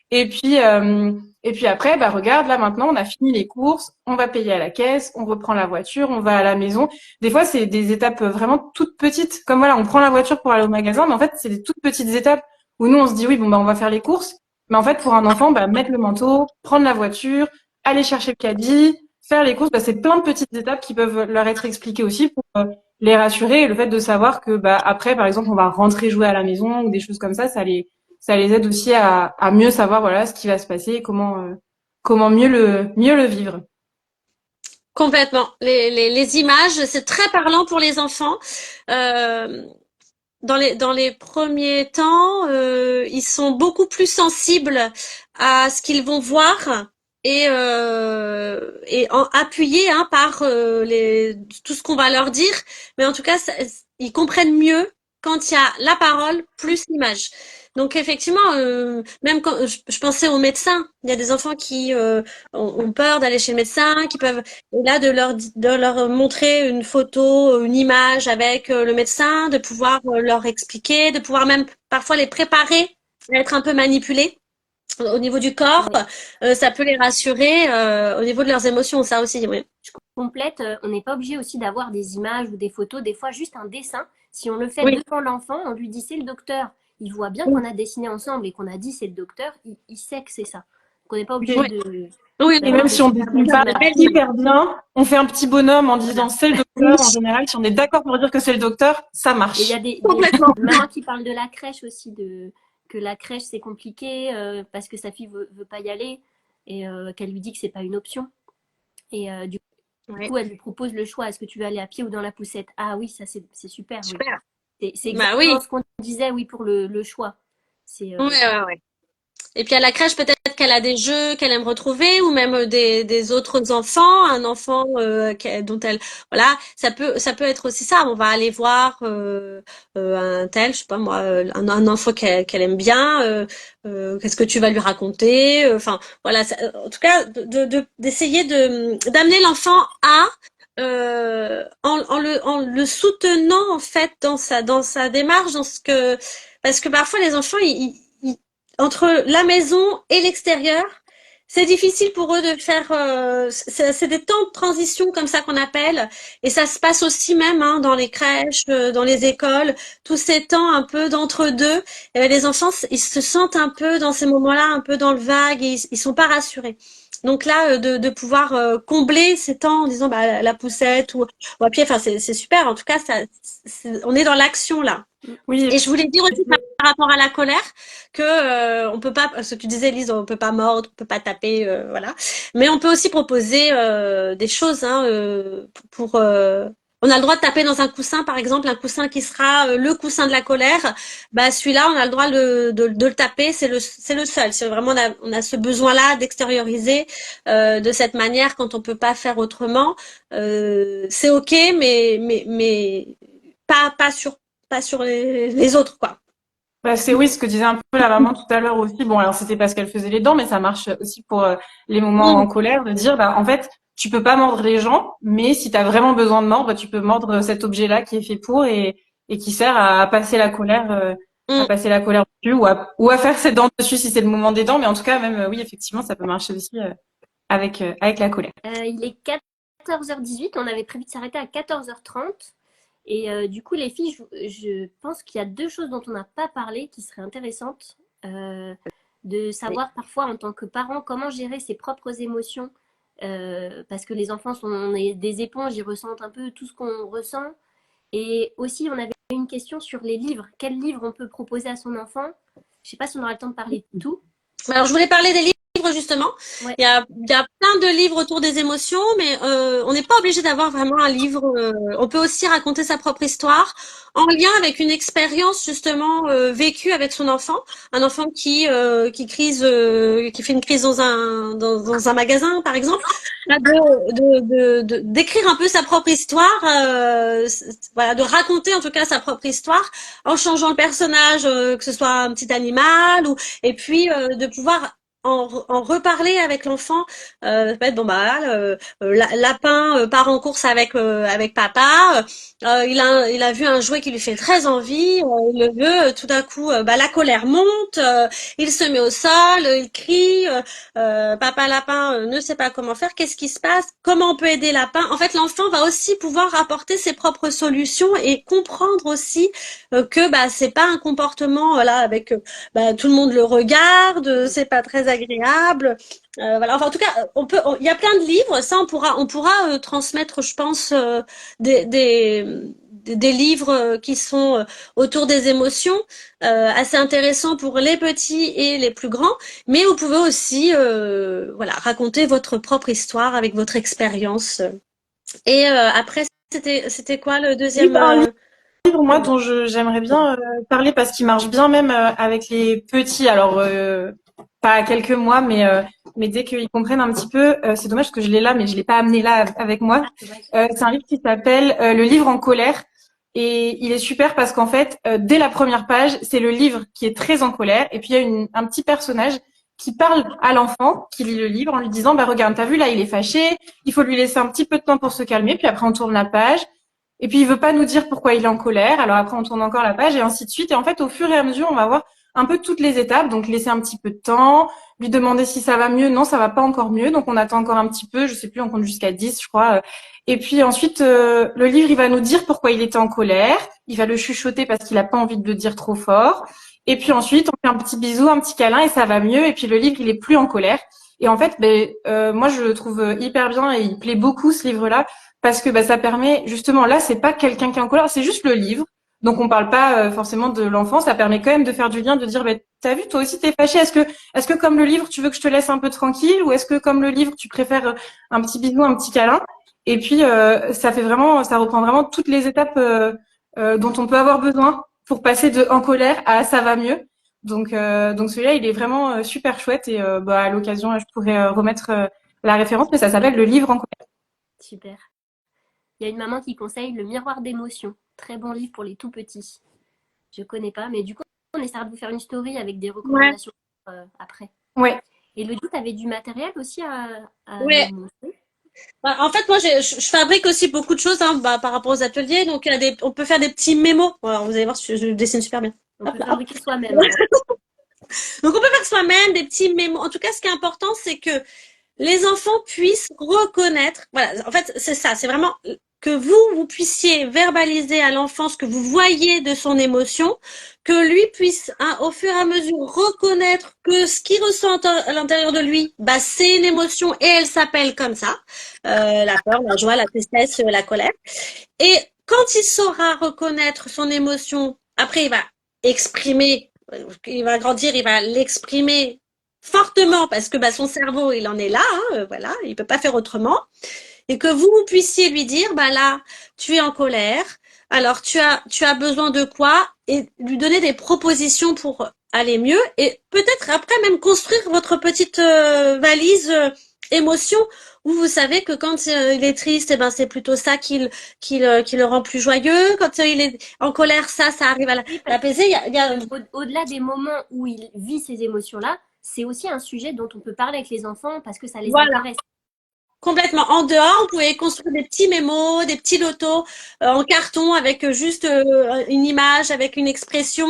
Et puis après, bah regarde, là maintenant, on a fini les courses, on va payer à la caisse, on reprend la voiture, on va à la maison. Des fois, c'est des étapes vraiment toutes petites. Comme voilà, on prend la voiture pour aller au magasin, mais en fait, c'est des toutes petites étapes où nous, on se dit oui, bon bah on va faire les courses. Mais en fait, pour un enfant, bah mettre le manteau, prendre la voiture, aller chercher le caddie, faire les courses, bah c'est plein de petites étapes qui peuvent leur être expliquées aussi pour les rassurer. Et le fait de savoir que bah après, par exemple, on va rentrer jouer à la maison ou des choses comme ça ça les aide aussi à mieux savoir voilà ce qui va se passer et comment mieux le vivre. Complètement. Les images, c'est très parlant pour les enfants. Euh, dans les premiers temps, ils sont beaucoup plus sensibles à ce qu'ils vont voir appuyés hein, par tout ce qu'on va leur dire. Mais en tout cas, ils comprennent mieux quand il y a la parole plus l'image. Donc effectivement, même quand je pensais aux médecins, il y a des enfants qui ont peur d'aller chez le médecin, qui peuvent et là de leur montrer une photo, une image avec le médecin, de pouvoir leur expliquer, de pouvoir même parfois les préparer à être un peu manipulés au niveau du corps, ça peut les rassurer au niveau de leurs émotions, ça aussi, oui. Je complète, on n'est pas obligé aussi d'avoir des images ou des photos, des fois juste un dessin. Si on le fait Oui. devant l'enfant, on lui dit c'est le docteur. Il voit bien qu'on a dessiné ensemble et qu'on a dit c'est le docteur, il sait que c'est ça. Donc on n'est pas obligé Oui. de. Oui, Et même si on dessine pas hyper bien, on fait un petit bonhomme en disant c'est le docteur. En général, si on est d'accord pour dire que c'est le docteur, ça marche. Et il y a des mamans qui parlent de la crèche aussi, que la crèche c'est compliqué parce que sa fille veut pas y aller et qu'elle lui dit que c'est pas une option. Et du coup, elle lui propose le choix. Est-ce que tu veux aller à pied ou dans la poussette? Ah oui, ça c'est super. Super. Oui. C'est Bah exactement oui. ce qu'on disait, oui, pour le choix. C'est Ouais. Et puis à la crèche, peut-être qu'elle a des jeux qu'elle aime retrouver, ou même des autres enfants, un enfant dont elle, voilà, ça peut être aussi ça. On va aller voir un tel, je sais pas moi, un enfant qu'elle aime bien. Qu'est-ce que tu vas lui raconter? Enfin, voilà. En tout cas, d'essayer d'amener l'enfant à en le soutenant en fait dans sa démarche, dans ce que parce que parfois les enfants entre la maison et l'extérieur, c'est difficile pour eux de faire. C'est des temps de transition comme ça qu'on appelle, et ça se passe aussi même hein, dans les crèches, dans les écoles, tous ces temps un peu d'entre-deux. Et ben, les enfants, ils se sentent un peu dans ces moments-là, un peu dans le vague, et ils sont pas rassurés. Donc là, de pouvoir combler ces temps en disant bah, la poussette ou à pied, enfin c'est super. En tout cas, on est dans l'action là. Oui. Et je voulais dire aussi par rapport à la colère que on peut pas, ce que tu disais, Lise, on peut pas mordre, on peut pas taper, voilà. Mais on peut aussi proposer des choses hein, on a le droit de taper dans un coussin, par exemple, un coussin qui sera le coussin de la colère. Bah celui-là, on a le droit de le taper, c'est le seul. C'est vraiment on a ce besoin-là d'extérioriser de cette manière quand on peut pas faire autrement. C'est ok, mais pas sur les autres, quoi. Bah, c'est oui, ce que disait un peu la maman tout à l'heure aussi. Bon, alors c'était parce qu'elle faisait les dents, mais ça marche aussi pour les moments en colère, de dire, bah, en fait, tu peux pas mordre les gens, mais si tu as vraiment besoin de mordre, tu peux mordre cet objet-là qui est fait pour et qui sert à passer la colère, à passer la colère dessus ou à faire ses dents dessus si c'est le moment des dents. Mais en tout cas, même, oui, effectivement, ça peut marcher aussi avec la colère. il est 14h18, on avait prévu de s'arrêter à 14h30. Et du coup, les filles, je pense qu'il y a deux choses dont on n'a pas parlé qui seraient intéressantes. De savoir parfois en tant que parent comment gérer ses propres émotions. Parce que les enfants sont des éponges, ils ressentent un peu tout ce qu'on ressent. Et aussi, on avait une question sur les livres. Quels livres on peut proposer à son enfant? Je ne sais pas si on aura le temps de parler de tout. Alors, je voulais parler des livres justement. Ouais. Il y a plein de livres autour des émotions, mais on n'est pas obligé d'avoir vraiment un livre. On peut aussi raconter sa propre histoire en lien avec une expérience justement vécue avec son enfant. Un enfant qui fait une crise dans un magasin, par exemple. D'écrire un peu sa propre histoire, voilà, de raconter en tout cas sa propre histoire en changeant le personnage, que ce soit un petit animal et puis de pouvoir en reparler avec l'enfant, peut être bon bah lapin part en course avec papa, il a vu un jouet qui lui fait très envie, il le veut, tout d'un coup bah la colère monte, il se met au sol, il crie, papa lapin ne sait pas comment faire, qu'est-ce qui se passe, comment on peut aider lapin. En fait, l'enfant va aussi pouvoir apporter ses propres solutions et comprendre aussi que bah c'est pas un comportement voilà avec bah, tout le monde le regarde, c'est pas très agréable. Voilà. Enfin, en tout cas, il y a plein de livres. Ça, on pourra transmettre, je pense, des des livres qui sont autour des émotions, assez intéressants pour les petits et les plus grands. Mais vous pouvez aussi, voilà, raconter votre propre histoire avec votre expérience. Et après, c'était quoi le deuxième Un livre, moi, dont j'aimerais bien parler parce qu'il marche bien même avec les petits. Alors, pas à quelques mois, mais dès qu'ils comprennent un petit peu, c'est dommage que je l'ai là, mais je l'ai pas amené là avec moi. C'est un livre qui s'appelle Le livre en colère. Et il est super parce qu'en fait, dès la première page, c'est le livre qui est très en colère. Et puis, il y a un petit personnage qui parle à l'enfant qui lit le livre en lui disant, bah, regarde, t'as vu, là, il est fâché. Il faut lui laisser un petit peu de temps pour se calmer. Puis après, on tourne la page. Et puis, il veut pas nous dire pourquoi il est en colère. Alors après, on tourne encore la page et ainsi de suite. Et en fait, au fur et à mesure, on va voir un peu toutes les étapes. Donc, laisser un petit peu de temps, lui demander si ça va mieux. Non, ça va pas encore mieux. Donc, on attend encore un petit peu. Je sais plus, on compte jusqu'à 10, je crois. Et puis ensuite, le livre, il va nous dire pourquoi il était en colère. Il va le chuchoter parce qu'il a pas envie de le dire trop fort. Et puis ensuite, on fait un petit bisou, un petit câlin et ça va mieux. Et puis le livre, il est plus en colère. Et en fait, moi, je le trouve hyper bien et il plaît beaucoup ce livre-là parce que ça permet justement là, c'est pas quelqu'un qui est en colère, c'est juste le livre. Donc on parle pas forcément de l'enfant, ça permet quand même de faire du lien, de dire t'as vu toi aussi t'es fâché, est-ce que comme le livre tu veux que je te laisse un peu tranquille ou est-ce que comme le livre tu préfères un petit bisou, un petit câlin. Et puis ça reprend vraiment toutes les étapes dont on peut avoir besoin pour passer de en colère à ça va mieux. Donc celui-là il est vraiment super chouette et à l'occasion je pourrais remettre la référence, mais ça s'appelle Le livre en colère. Super. Il y a une maman qui conseille Le miroir d'émotions. Très bon livre pour les tout petits. Je connais pas, mais du coup, on essaiera de vous faire une story avec des recommandations après. Ouais. Et Elodie, tu avais du matériel aussi à Ouais. nous montrer? En fait, moi, je fabrique aussi beaucoup de choses par rapport aux ateliers. Donc, on peut faire des petits mémos. Alors, vous allez voir, je dessine super bien. On peut fabriquer soi-même. Donc, on peut faire soi-même des petits mémos. En tout cas, ce qui est important, c'est que les enfants puissent reconnaître. Voilà, en fait, c'est ça. C'est vraiment que vous puissiez verbaliser à l'enfant ce que vous voyez de son émotion, que lui puisse, au fur et à mesure, reconnaître que ce qu'il ressent à l'intérieur de lui, c'est une émotion et elle s'appelle comme ça. La peur, la joie, la tristesse, la colère. Et quand il saura reconnaître son émotion, après, il va exprimer, il va grandir, il va l'exprimer fortement parce que son cerveau, il en est là, voilà, il peut pas faire autrement. Et que vous puissiez lui dire, là, tu es en colère, alors tu as besoin de quoi, et lui donner des propositions pour aller mieux, et peut-être après même construire votre petite valise émotion, où vous savez que quand il est triste, c'est plutôt ça qui le rend plus joyeux. Quand il est en colère, ça arrive à l'apaiser. Au-delà des moments où il vit ces émotions-là, c'est aussi un sujet dont on peut parler avec les enfants parce que ça les intéresse. Complètement. En dehors, vous pouvez construire des petits mémos, des petits lotos en carton avec juste une image, avec une expression,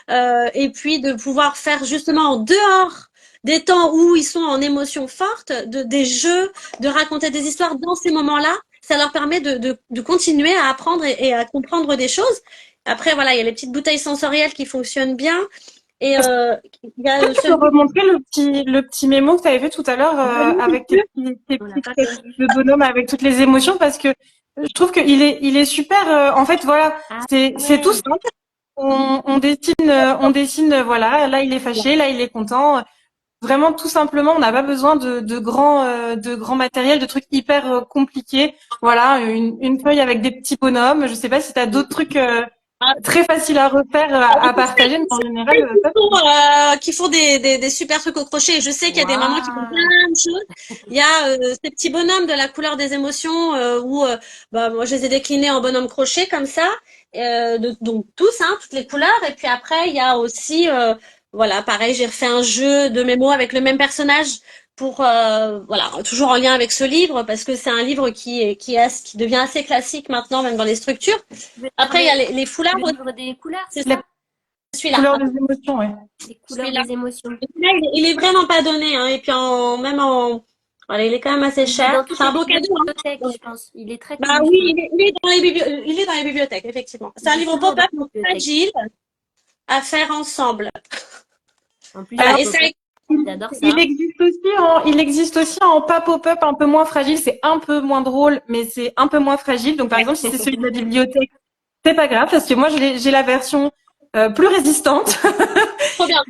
et puis de pouvoir faire justement en dehors des temps où ils sont en émotion forte, des jeux, de raconter des histoires dans ces moments-là. Ça leur permet de continuer à apprendre et à comprendre des choses. Après, voilà, il y a les petites bouteilles sensorielles qui fonctionnent bien. Et il y a tu peux remontrer le petit mémo que tu avais fait tout à l'heure avec tes petits bonhommes avec toutes les émotions parce que je trouve qu'il est super. En fait, voilà, c'est tout simple. On dessine, voilà. Là, il est fâché, là, il est content. Vraiment, tout simplement, on n'a pas besoin de grands matériels, de trucs hyper compliqués. Voilà, une feuille avec des petits bonhommes. Je sais pas si tu as d'autres trucs très facile à refaire, à partager, mais en général. Qui font des super trucs au crochet. Je sais qu'il y a des mamans qui font plein de choses. Il y a ces petits bonhommes de la couleur des émotions où moi je les ai déclinés en bonhomme crochet comme ça. Donc tous, toutes les couleurs. Et puis après, il y a aussi, voilà, pareil, j'ai refait un jeu de mémo avec le même personnage pour voilà, toujours en lien avec ce livre parce que c'est un livre qui devient assez classique maintenant même dans les structures. Après il y a les foulards. Le livre des couleurs, c'est ça. Celui-là. Couleurs des émotions, ouais. Les couleurs des émotions. Il est vraiment pas donné, et puis voilà, il est quand même assez cher. C'est un beau cadeau. Je pense. Il est très. Oui, il est dans les bibliothèques, effectivement. C'est un livre pop-up fragile à faire ensemble. En plus, j'adore ça. Il existe aussi en pas pop-up un peu moins fragile. C'est un peu moins drôle, mais c'est un peu moins fragile. Donc, par exemple, si c'est celui de la bibliothèque, C'est pas grave parce que moi j'ai la version plus résistante. Trop bien.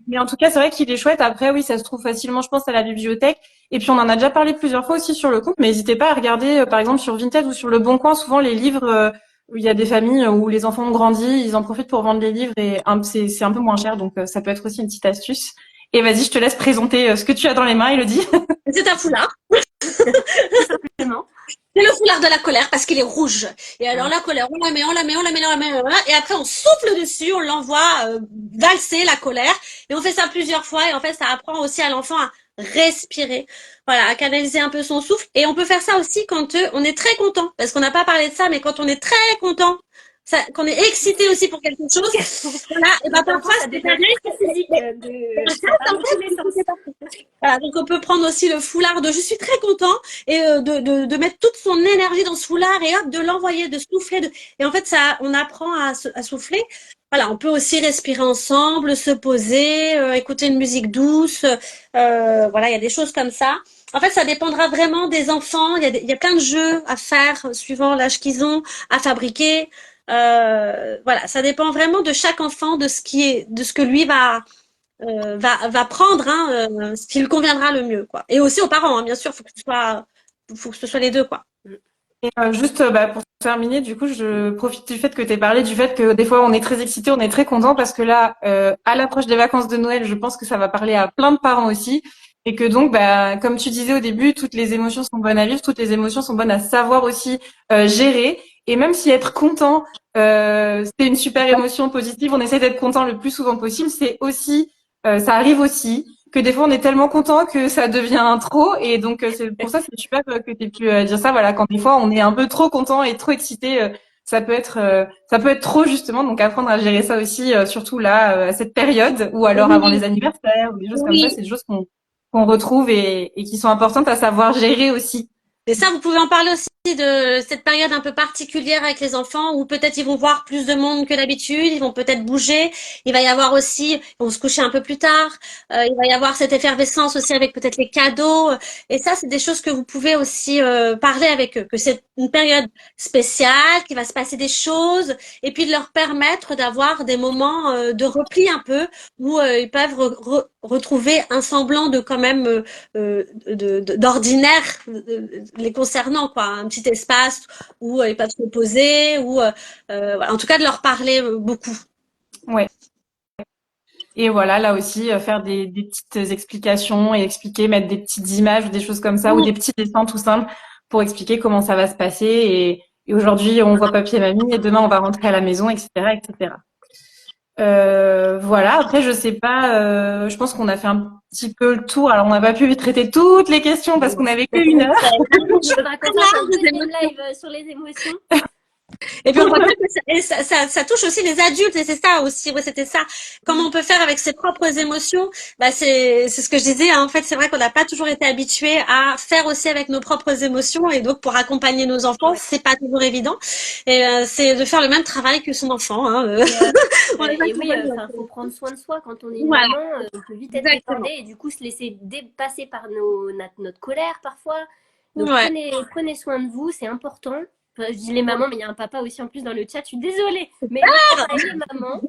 Mais en tout cas, c'est vrai qu'il est chouette. Après, oui, ça se trouve facilement, je pense, à la bibliothèque. Et puis, on en a déjà parlé plusieurs fois aussi sur le compte. Mais n'hésitez pas à regarder, par exemple, sur Vinted ou sur Le Bon Coin, souvent les livres où il y a des familles où les enfants ont grandi, ils en profitent pour vendre les livres et c'est un peu moins cher. Donc, ça peut être aussi une petite astuce. Et vas-y, je te laisse présenter ce que tu as dans les mains, Elodie. C'est un foulard. Simplement. C'est le foulard de la colère parce qu'il est rouge. Et alors la colère, on la met, on la met, on la met, on la met, et après on souffle dessus, on l'envoie valser la colère. Et on fait ça plusieurs fois et en fait ça apprend aussi à l'enfant à respirer, voilà, à canaliser un peu son souffle. Et on peut faire ça aussi quand on est très content, parce qu'on n'a pas parlé de ça, mais quand on est très content, qu'on est excité aussi pour quelque chose, voilà, et ben parfois Ça c'est dépend pareil. physique ça part dans tous les sens. Voilà, donc on peut prendre aussi le foulard de je suis très content et de mettre toute son énergie dans ce foulard et hop de l'envoyer, de souffler. Et en fait ça, on apprend à souffler. Voilà, on peut aussi respirer ensemble, se poser, écouter une musique douce. Voilà, il y a des choses comme ça. En fait, ça dépendra vraiment des enfants. Il y a plein de jeux à faire suivant l'âge qu'ils ont, à fabriquer. Voilà, ça dépend vraiment de chaque enfant, de ce que lui va prendre ce qui lui conviendra le mieux, quoi. Et aussi aux parents, hein, bien sûr, faut que ce soit les deux, quoi. Et juste pour terminer, du coup, je profite du fait que tu aies parlé du fait que des fois on est très excité, on est très content parce que là, à l'approche des vacances de Noël, je pense que ça va parler à plein de parents aussi. Et que donc, comme tu disais au début, toutes les émotions sont bonnes à vivre, toutes les émotions sont bonnes à savoir aussi gérer. Et même si être content, c'est une super émotion positive, on essaie d'être content le plus souvent possible, c'est aussi, ça arrive aussi que des fois on est tellement content que ça devient trop et donc c'est pour ça c'est super que tu aies pu dire ça, voilà, quand des fois on est un peu trop content et trop excité, ça peut être trop justement, donc apprendre à gérer ça aussi, surtout là à cette période ou alors avant les Oui, anniversaires ou des choses comme ça, oui. c'est des choses qu'on retrouve et qui sont importantes à savoir gérer aussi. Et ça, vous pouvez en parler aussi de cette période un peu particulière avec les enfants où peut-être ils vont voir plus de monde que d'habitude, ils vont peut-être bouger. Il va y avoir aussi, ils vont se coucher un peu plus tard. Il va y avoir cette effervescence aussi avec peut-être les cadeaux. Et ça, c'est des choses que vous pouvez aussi parler avec eux, que c'est une période spéciale, qu'il va se passer des choses, et puis de leur permettre d'avoir des moments de repli un peu où ils peuvent retrouver un semblant de quand même d'ordinaire les concernant, quoi, un petit espace où ils peuvent se poser, ou voilà, en tout cas de leur parler beaucoup. Ouais. Et voilà, là aussi, faire des petites explications et expliquer, mettre des petites images ou des choses comme ça, ou des petits dessins tout simples pour expliquer comment ça va se passer. Et aujourd'hui, on voit papier mamie et demain, on va rentrer à la maison, etc., etc. Voilà. Après, je sais pas, je pense qu'on a fait un petit peu le tour. Alors, on n'a pas pu traiter toutes les questions parce qu'on avait qu'une heure. Il faudra qu'on fasse un deuxième live sur les émotions. Et puis on voit bien que ça touche aussi les adultes et c'est ça aussi, ouais, c'était ça. Comment on peut faire avec ses propres émotions? Bah c'est ce que je disais, hein. En fait, c'est vrai qu'on n'a pas toujours été habitué à faire aussi avec nos propres émotions et donc pour accompagner nos enfants, c'est pas toujours évident. Et c'est de faire le même travail que son enfant. Hein. Et oui, faut prendre soin de soi quand on est une Voilà. maman. On peut vite être débordé et du coup se laisser dépasser par notre colère parfois. Donc Ouais. prenez soin de vous, c'est important. Enfin, je dis les mamans, mais il y a un papa aussi en plus dans le chat. Je suis désolée, mais les mamans.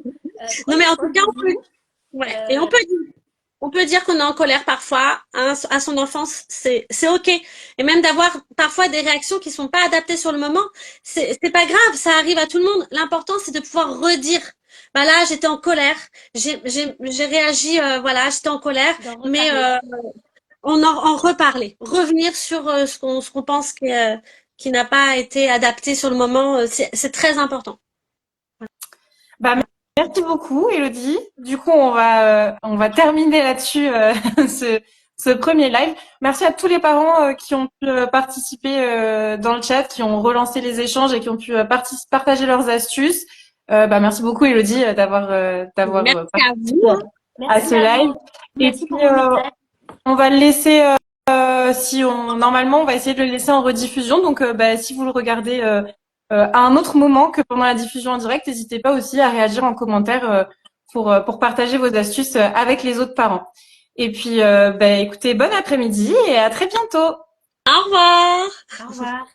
Non mais en tout cas, on peut. Ouais. Et on peut dire qu'on est en colère parfois hein, à son enfance, c'est ok. Et même d'avoir parfois des réactions qui sont pas adaptées sur le moment, c'est pas grave, ça arrive à tout le monde. L'important c'est de pouvoir redire. Bah là, j'étais en colère, j'ai réagi, voilà, j'étais en colère, mais en reparler, revenir sur ce qu'on pense qui n'a pas été adapté sur le moment, c'est très important. Bah, merci beaucoup, Elodie. Du coup, on va terminer là-dessus ce premier live. Merci à tous les parents qui ont pu participer dans le chat, qui ont relancé les échanges et qui ont pu partager leurs astuces. Merci beaucoup, Elodie, d'avoir Merci à participé vous. Hein. à ce live. Merci Et pour puis, vos messages. on va le laisser, normalement, on va essayer de le laisser en rediffusion. Donc, si vous le regardez à un autre moment que pendant la diffusion en direct, n'hésitez pas aussi à réagir en commentaire pour partager vos astuces avec les autres parents. Et puis, écoutez, bon après-midi et à très bientôt. Au revoir. Au revoir.